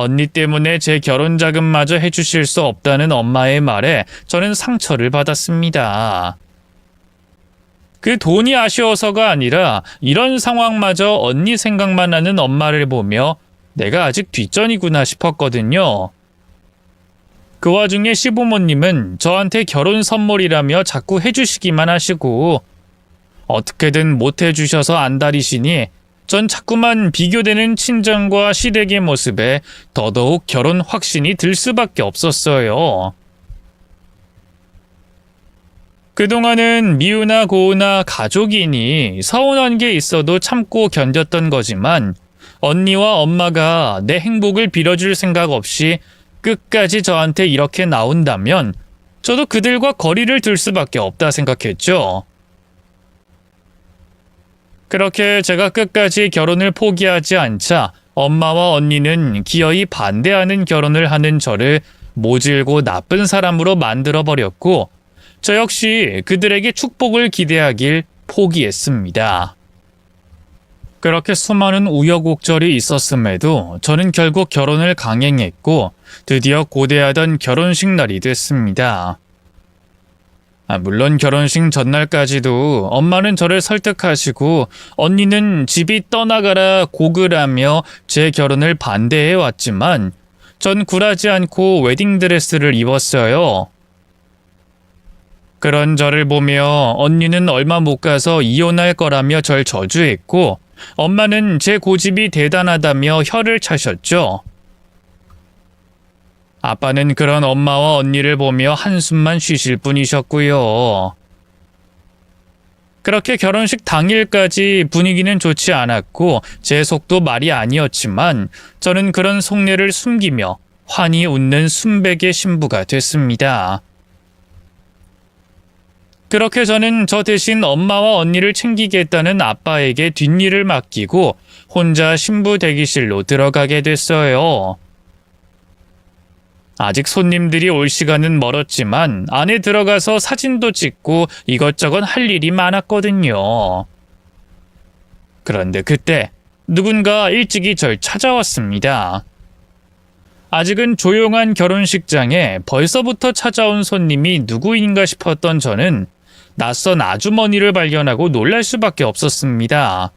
언니 때문에 제 결혼 자금마저 해주실 수 없다는 엄마의 말에 저는 상처를 받았습니다. 그 돈이 아쉬워서가 아니라 이런 상황마저 언니 생각만 하는 엄마를 보며 내가 아직 뒷전이구나 싶었거든요. 그 와중에 시부모님은 저한테 결혼 선물이라며 자꾸 해주시기만 하시고 어떻게든 못 해주셔서 안달이시니 전 자꾸만 비교되는 친정과 시댁의 모습에 더더욱 결혼 확신이 들 수밖에 없었어요. 그동안은 미우나 고우나 가족이니 서운한 게 있어도 참고 견뎠던 거지만 언니와 엄마가 내 행복을 빌어줄 생각 없이 끝까지 저한테 이렇게 나온다면 저도 그들과 거리를 둘 수밖에 없다 생각했죠. 그렇게 제가 끝까지 결혼을 포기하지 않자 엄마와 언니는 기어이 반대하는 결혼을 하는 저를 모질고 나쁜 사람으로 만들어버렸고 저 역시 그들에게 축복을 기대하길 포기했습니다. 그렇게 수많은 우여곡절이 있었음에도 저는 결국 결혼을 강행했고 드디어 고대하던 결혼식 날이 됐습니다. 물론 결혼식 전날까지도 엄마는 저를 설득하시고 언니는 집이 떠나가라 고글하며 제 결혼을 반대해 왔지만 전 굴하지 않고 웨딩드레스를 입었어요. 그런 저를 보며 언니는 얼마 못 가서 이혼할 거라며 절 저주했고 엄마는 제 고집이 대단하다며 혀를 차셨죠. 아빠는 그런 엄마와 언니를 보며 한숨만 쉬실 뿐이셨고요. 그렇게 결혼식 당일까지 분위기는 좋지 않았고 제 속도 말이 아니었지만 저는 그런 속내를 숨기며 환히 웃는 순백의 신부가 됐습니다. 그렇게 저는 저 대신 엄마와 언니를 챙기겠다는 아빠에게 뒷일을 맡기고 혼자 신부 대기실로 들어가게 됐어요. 아직 손님들이 올 시간은 멀었지만 안에 들어가서 사진도 찍고 이것저것 할 일이 많았거든요. 그런데 그때 누군가 일찍이 절 찾아왔습니다. 아직은 조용한 결혼식장에 벌써부터 찾아온 손님이 누구인가 싶었던 저는 낯선 아주머니를 발견하고 놀랄 수밖에 없었습니다.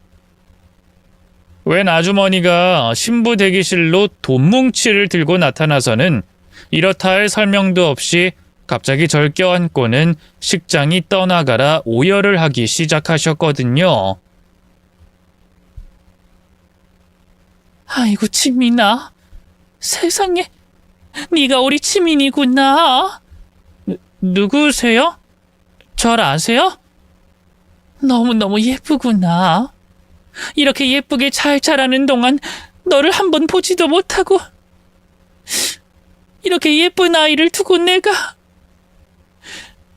웬 아주머니가 신부 대기실로 돈뭉치를 들고 나타나서는 이렇다 할 설명도 없이 갑자기 절 껴안고는 식장이 떠나가라 오열을 하기 시작하셨거든요. 아이고 치민아, 세상에 네가 우리 치민이구나. 누구세요? 절 아세요? 너무너무 예쁘구나. 이렇게 예쁘게 잘 자라는 동안 너를 한 번 보지도 못하고 이렇게 예쁜 아이를 두고 내가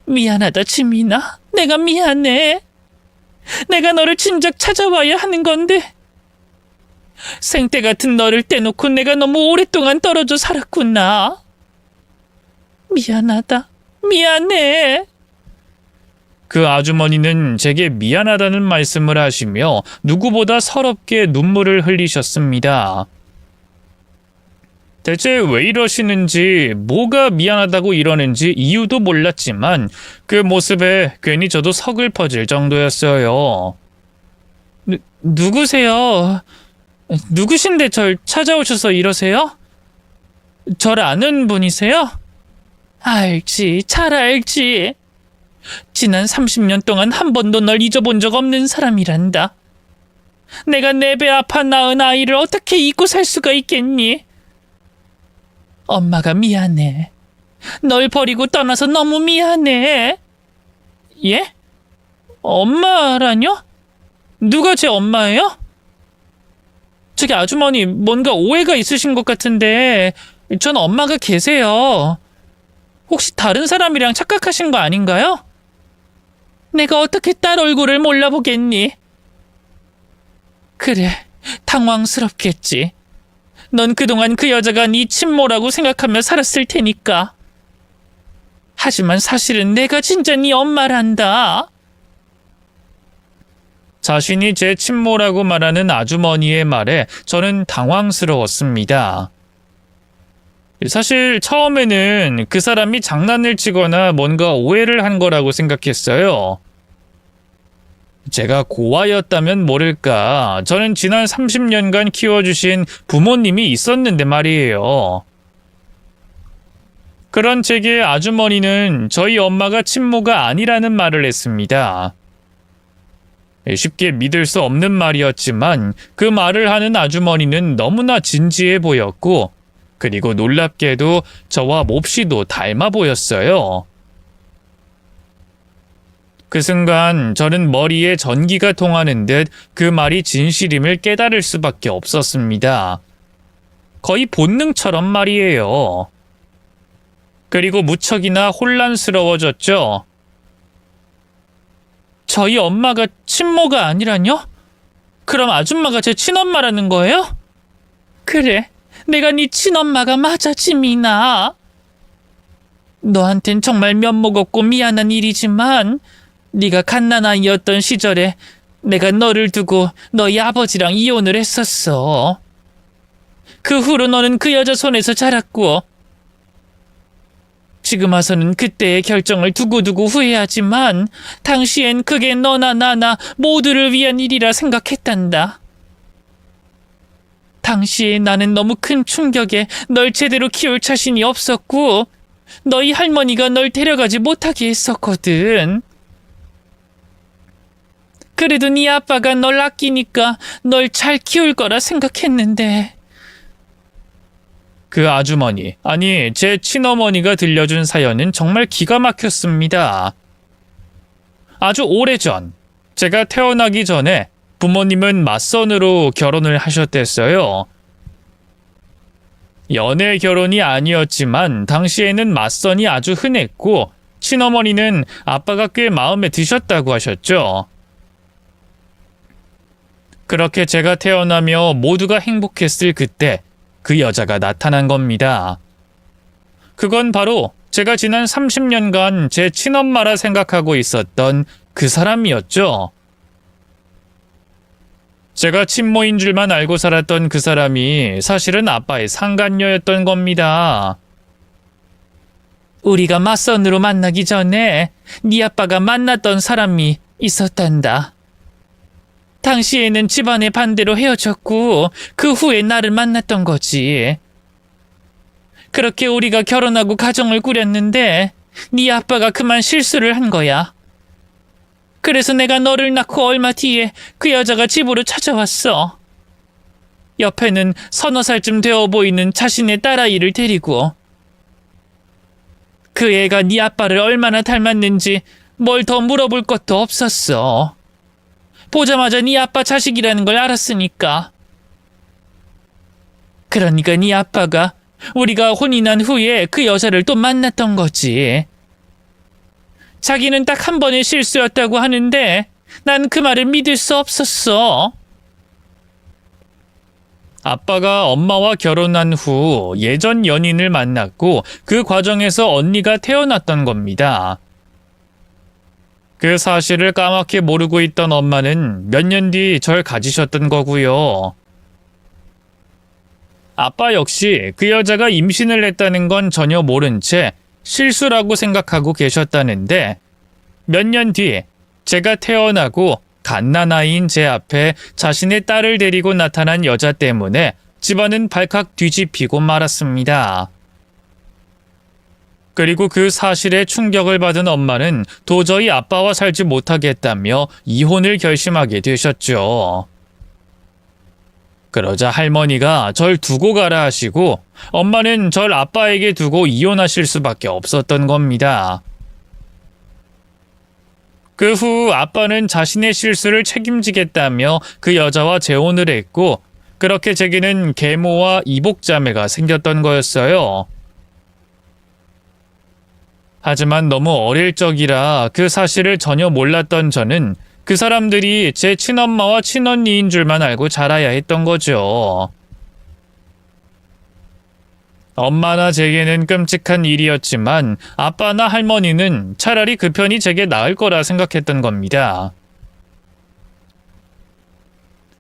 미안하다 지민아. 내가 미안해. 내가 너를 진작 찾아와야 하는 건데 생때 같은 너를 떼놓고 내가 너무 오랫동안 떨어져 살았구나. 미안하다. 미안해. 그 아주머니는 제게 미안하다는 말씀을 하시며 누구보다 서럽게 눈물을 흘리셨습니다. 대체 왜 이러시는지, 뭐가 미안하다고 이러는지 이유도 몰랐지만 그 모습에 괜히 저도 서글퍼질 정도였어요. 누구세요? 누구신데 절 찾아오셔서 이러세요? 절 아는 분이세요? 알지, 잘 알지. 지난 30년 동안 한 번도 널 잊어본 적 없는 사람이란다. 내가 내 배 아파 낳은 아이를 어떻게 잊고 살 수가 있겠니? 엄마가 미안해. 널 버리고 떠나서 너무 미안해. 예? 엄마라뇨? 누가 제 엄마예요? 저기 아주머니, 뭔가 오해가 있으신 것 같은데 전 엄마가 계세요. 혹시 다른 사람이랑 착각하신 거 아닌가요? 내가 어떻게 딸 얼굴을 몰라보겠니? 그래, 당황스럽겠지. 넌 그동안 그 여자가 네 친모라고 생각하며 살았을 테니까. 하지만 사실은 내가 진짜 네 엄마란다. 자신이 제 친모라고 말하는 아주머니의 말에 저는 당황스러웠습니다. 사실 처음에는 그 사람이 장난을 치거나 뭔가 오해를 한 거라고 생각했어요. 제가 고아였다면 모를까, 저는 지난 30년간 키워주신 부모님이 있었는데 말이에요. 그런 제게 아주머니는 저희 엄마가 친모가 아니라는 말을 했습니다. 쉽게 믿을 수 없는 말이었지만 그 말을 하는 아주머니는 너무나 진지해 보였고, 그리고 놀랍게도 저와 몹시도 닮아 보였어요. 그 순간 저는 머리에 전기가 통하는 듯 그 말이 진실임을 깨달을 수밖에 없었습니다. 거의 본능처럼 말이에요. 그리고 무척이나 혼란스러워졌죠. 저희 엄마가 친모가 아니라뇨? 그럼 아줌마가 제 친엄마라는 거예요? 그래, 내가 네 친엄마가 맞아, 지민아. 너한텐 정말 면목 없고 미안한 일이지만 네가 갓난아이였던 시절에 내가 너를 두고 너희 아버지랑 이혼을 했었어. 그 후로 너는 그 여자 손에서 자랐고, 지금 와서는 그때의 결정을 두고두고 후회하지만 당시엔 그게 너나 나나 모두를 위한 일이라 생각했단다. 당시에 나는 너무 큰 충격에 널 제대로 키울 자신이 없었고 너희 할머니가 널 데려가지 못하게 했었거든. 그래도 네 아빠가 널 아끼니까 널 잘 키울 거라 생각했는데. 그 아주머니, 아니 제 친어머니가 들려준 사연은 정말 기가 막혔습니다. 아주 오래전, 제가 태어나기 전에 부모님은 맞선으로 결혼을 하셨댔어요. 연애 결혼이 아니었지만 당시에는 맞선이 아주 흔했고 친어머니는 아빠가 꽤 마음에 드셨다고 하셨죠. 그렇게 제가 태어나며 모두가 행복했을 그때 그 여자가 나타난 겁니다. 그건 바로 제가 지난 30년간 제 친엄마라 생각하고 있었던 그 사람이었죠. 제가 친모인 줄만 알고 살았던 그 사람이 사실은 아빠의 상간녀였던 겁니다. 우리가 맞선으로 만나기 전에 네 아빠가 만났던 사람이 있었단다. 당시에는 집안의 반대로 헤어졌고 그 후에 나를 만났던 거지. 그렇게 우리가 결혼하고 가정을 꾸렸는데 네 아빠가 그만 실수를 한 거야. 그래서 내가 너를 낳고 얼마 뒤에 그 여자가 집으로 찾아왔어. 옆에는 서너 살쯤 되어 보이는 자신의 딸아이를 데리고. 그 애가 네 아빠를 얼마나 닮았는지 뭘 더 물어볼 것도 없었어. 보자마자 네 아빠 자식이라는 걸 알았으니까. 그러니까 네 아빠가 우리가 혼이 난 후에 그 여자를 또 만났던 거지. 자기는 딱 한 번의 실수였다고 하는데 난 그 말을 믿을 수 없었어. 아빠가 엄마와 결혼한 후 예전 연인을 만났고 그 과정에서 언니가 태어났던 겁니다. 그 사실을 까맣게 모르고 있던 엄마는 몇 년 뒤 절 가지셨던 거고요. 아빠 역시 그 여자가 임신을 했다는 건 전혀 모른 채 실수라고 생각하고 계셨다는데 몇 년 뒤 제가 태어나고 갓난아이인 제 앞에 자신의 딸을 데리고 나타난 여자 때문에 집안은 발칵 뒤집히고 말았습니다. 그리고 그 사실에 충격을 받은 엄마는 도저히 아빠와 살지 못하겠다며 이혼을 결심하게 되셨죠. 그러자 할머니가 절 두고 가라 하시고 엄마는 절 아빠에게 두고 이혼하실 수밖에 없었던 겁니다. 그 후 아빠는 자신의 실수를 책임지겠다며 그 여자와 재혼을 했고 그렇게 제게는 계모와 이복자매가 생겼던 거였어요. 하지만 너무 어릴 적이라 그 사실을 전혀 몰랐던 저는 그 사람들이 제 친엄마와 친언니인 줄만 알고 자라야 했던 거죠. 엄마나 제게는 끔찍한 일이었지만 아빠나 할머니는 차라리 그 편이 제게 나을 거라 생각했던 겁니다.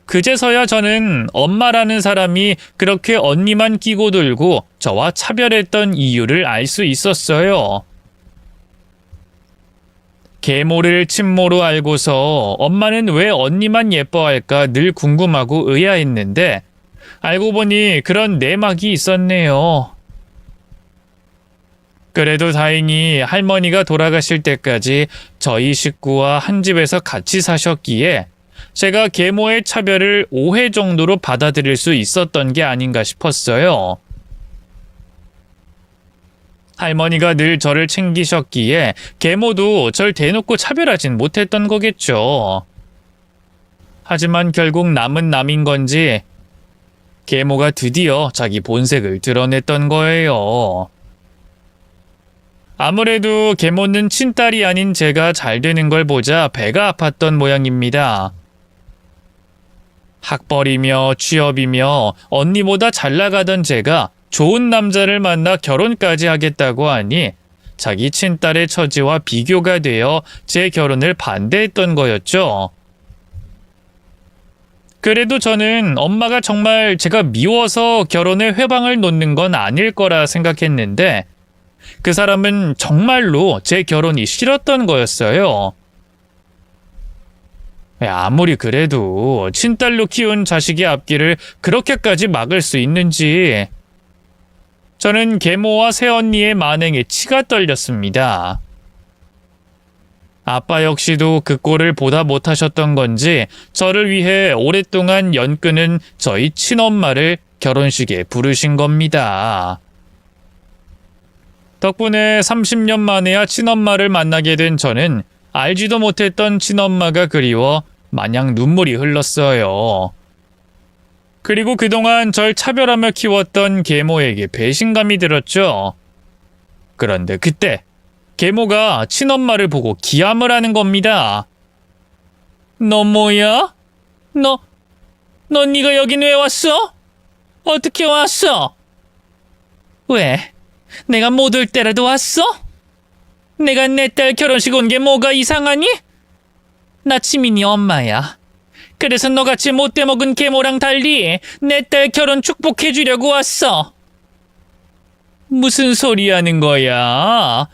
그제서야 저는 엄마라는 사람이 그렇게 언니만 끼고 들고 저와 차별했던 이유를 알 수 있었어요. 계모를 친모로 알고서 엄마는 왜 언니만 예뻐할까 늘 궁금하고 의아했는데 알고 보니 그런 내막이 있었네요. 그래도 다행히 할머니가 돌아가실 때까지 저희 식구와 한 집에서 같이 사셨기에 제가 계모의 차별을 오해 정도로 받아들일 수 있었던 게 아닌가 싶었어요. 할머니가 늘 저를 챙기셨기에 계모도 절 대놓고 차별하진 못했던 거겠죠. 하지만 결국 남은 남인 건지 계모가 드디어 자기 본색을 드러냈던 거예요. 아무래도 계모는 친딸이 아닌 제가 잘 되는 걸 보자 배가 아팠던 모양입니다. 학벌이며 취업이며 언니보다 잘 나가던 제가 좋은 남자를 만나 결혼까지 하겠다고 하니 자기 친딸의 처지와 비교가 되어 제 결혼을 반대했던 거였죠. 그래도 저는 엄마가 정말 제가 미워서 결혼에 회방을 놓는 건 아닐 거라 생각했는데 그 사람은 정말로 제 결혼이 싫었던 거였어요. 아무리 그래도 친딸로 키운 자식의 앞길을 그렇게까지 막을 수 있는지 저는 계모와 새언니의 만행에 치가 떨렸습니다. 아빠 역시도 그 꼴을 보다 못하셨던 건지 저를 위해 오랫동안 연끄는 저희 친엄마를 결혼식에 부르신 겁니다. 덕분에 30년 만에야 친엄마를 만나게 된 저는 알지도 못했던 친엄마가 그리워 마냥 눈물이 흘렀어요. 그리고 그동안 절 차별하며 키웠던 계모에게 배신감이 들었죠. 그런데 그때 계모가 친엄마를 보고 기함을 하는 겁니다. 너 뭐야? 너 네가 여긴 왜 왔어? 어떻게 왔어? 왜? 내가 못 올 때라도 왔어? 내가 내 딸 결혼식 온 게 뭐가 이상하니? 나 지민이 엄마야. 그래서 너같이 못돼 먹은 계모랑 달리 내 딸 결혼 축복해주려고 왔어. 무슨 소리 하는 거야?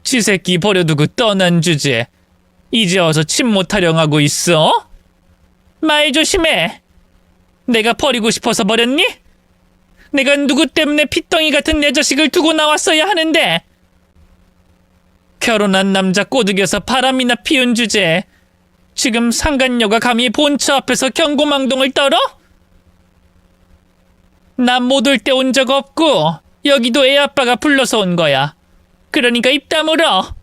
지 새끼 버려두고 떠난 주제 이제 와서 친모 타령하고 있어? 말 조심해. 내가 버리고 싶어서 버렸니? 내가 누구 때문에 핏덩이 같은 내 자식을 두고 나왔어야 하는데 결혼한 남자 꼬드겨서 바람이나 피운 주제 지금 상간녀가 감히 본처 앞에서 경고망동을 떨어? 나 못 올 때 온 적 없고 여기도 애 아빠가 불러서 온 거야. 그러니까 입 다물어.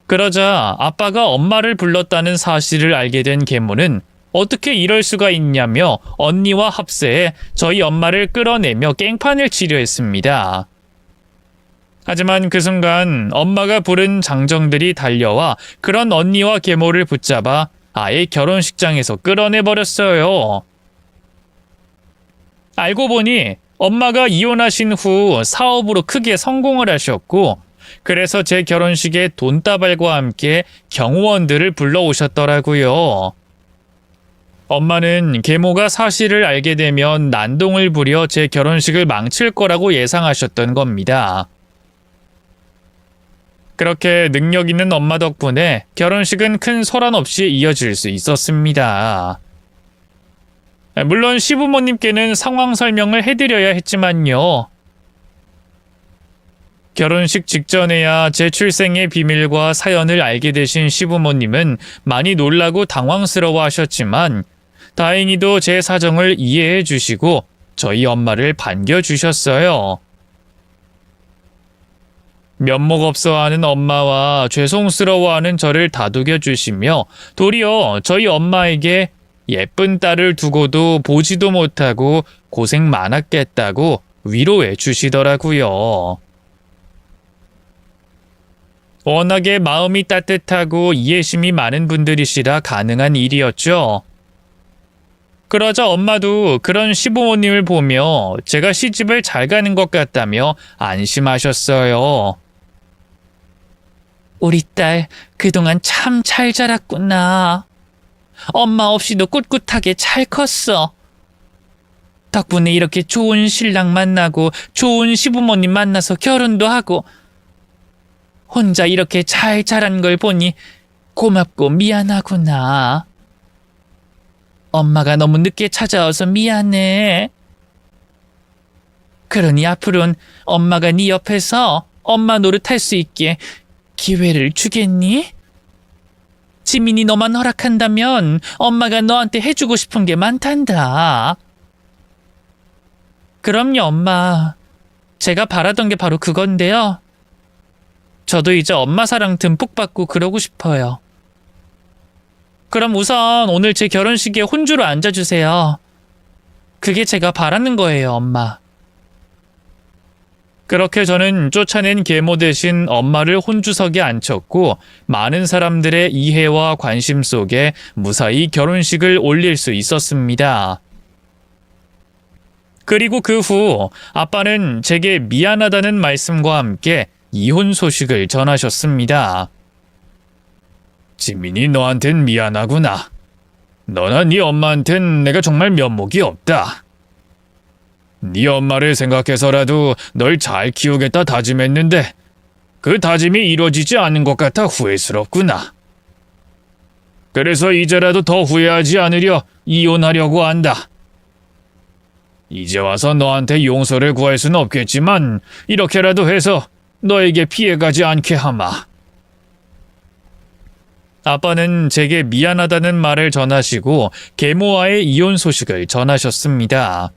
그러자 아빠가 엄마를 불렀다는 사실을 알게 된 계모는 어떻게 이럴 수가 있냐며 언니와 합세해 저희 엄마를 끌어내며 깽판을 치려 했습니다. 하지만 그 순간 엄마가 부른 장정들이 달려와 그런 언니와 계모를 붙잡아 아예 결혼식장에서 끌어내버렸어요. 알고 보니 엄마가 이혼하신 후 사업으로 크게 성공을 하셨고 그래서 제 결혼식에 돈다발과 함께 경호원들을 불러오셨더라고요. 엄마는 계모가 사실을 알게 되면 난동을 부려 제 결혼식을 망칠 거라고 예상하셨던 겁니다. 그렇게 능력 있는 엄마 덕분에 결혼식은 큰 소란 없이 이어질 수 있었습니다. 물론 시부모님께는 상황 설명을 해드려야 했지만요. 결혼식 직전에야 제 출생의 비밀과 사연을 알게 되신 시부모님은 많이 놀라고 당황스러워 하셨지만 다행히도 제 사정을 이해해 주시고 저희 엄마를 반겨주셨어요. 면목 없어하는 엄마와 죄송스러워하는 저를 다독여 주시며 도리어 저희 엄마에게 예쁜 딸을 두고도 보지도 못하고 고생 많았겠다고 위로해 주시더라고요. 워낙에 마음이 따뜻하고 이해심이 많은 분들이시라 가능한 일이었죠. 그러자 엄마도 그런 시부모님을 보며 제가 시집을 잘 가는 것 같다며 안심하셨어요. 우리 딸 그동안 참 잘 자랐구나. 엄마 없이도 꿋꿋하게 잘 컸어. 덕분에 이렇게 좋은 신랑 만나고 좋은 시부모님 만나서 결혼도 하고 혼자 이렇게 잘 자란 걸 보니 고맙고 미안하구나. 엄마가 너무 늦게 찾아와서 미안해. 그러니 앞으로는 엄마가 네 옆에서 엄마 노릇할 수 있게 기회를 주겠니? 지민이 너만 허락한다면 엄마가 너한테 해주고 싶은 게 많단다. 그럼요, 엄마. 제가 바라던 게 바로 그건데요. 저도 이제 엄마 사랑 듬뿍 받고 그러고 싶어요. 그럼 우선 오늘 제 결혼식에 혼주로 앉아주세요. 그게 제가 바라는 거예요, 엄마. 그렇게 저는 쫓아낸 계모 대신 엄마를 혼주석에 앉혔고 많은 사람들의 이해와 관심 속에 무사히 결혼식을 올릴 수 있었습니다. 그리고 그 후 아빠는 제게 미안하다는 말씀과 함께 이혼 소식을 전하셨습니다. 지민이 너한텐 미안하구나. 너나 네 엄마한텐 내가 정말 면목이 없다. 네 엄마를 생각해서라도 널 잘 키우겠다 다짐했는데 그 다짐이 이루어지지 않은 것 같아 후회스럽구나. 그래서 이제라도 더 후회하지 않으려 이혼하려고 한다. 이제 와서 너한테 용서를 구할 수는 없겠지만 이렇게라도 해서 너에게 피해가지 않게 하마. 아빠는 제게 미안하다는 말을 전하시고 계모와의 이혼 소식을 전하셨습니다.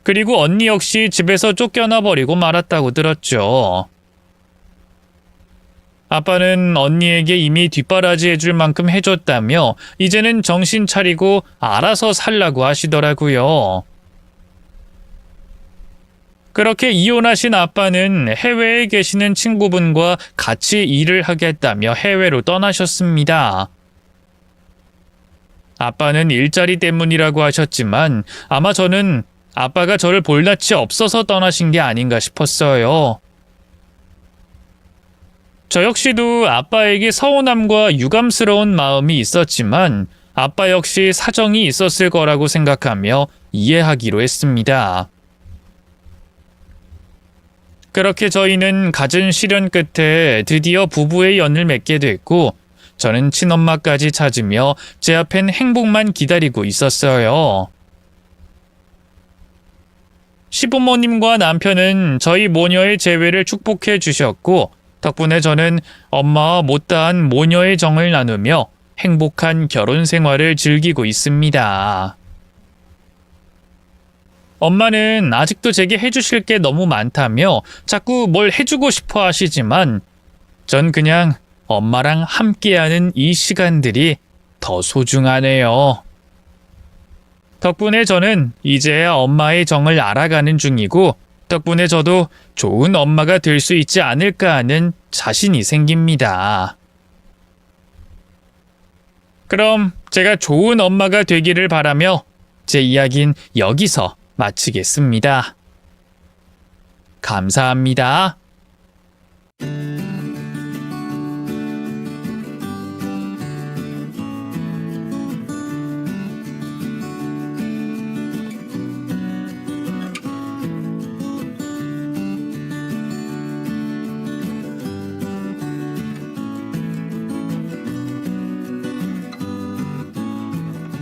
그리고 언니 역시 집에서 쫓겨나 버리고 말았다고 들었죠. 아빠는 언니에게 이미 뒷바라지 해줄 만큼 해줬다며 이제는 정신 차리고 알아서 살라고 하시더라고요. 그렇게 이혼하신 아빠는 해외에 계시는 친구분과 같이 일을 하겠다며 해외로 떠나셨습니다. 아빠는 일자리 때문이라고 하셨지만 아마 저는 아빠가 저를 볼 낯이 없어서 떠나신 게 아닌가 싶었어요. 저 역시도 아빠에게 서운함과 유감스러운 마음이 있었지만 아빠 역시 사정이 있었을 거라고 생각하며 이해하기로 했습니다. 그렇게 저희는 갖은 시련 끝에 드디어 부부의 연을 맺게 됐고 저는 친엄마까지 찾으며 제 앞엔 행복만 기다리고 있었어요. 시부모님과 남편은 저희 모녀의 재회를 축복해 주셨고 덕분에 저는 엄마와 못다한 모녀의 정을 나누며 행복한 결혼 생활을 즐기고 있습니다. 엄마는 아직도 제게 해주실 게 너무 많다며 자꾸 뭘 해주고 싶어 하시지만 전 그냥 엄마랑 함께하는 이 시간들이 더 소중하네요. 덕분에 저는 이제야 엄마의 정을 알아가는 중이고 덕분에 저도 좋은 엄마가 될 수 있지 않을까 하는 자신이 생깁니다. 그럼 제가 좋은 엄마가 되기를 바라며 제 이야기는 여기서 마치겠습니다. 감사합니다.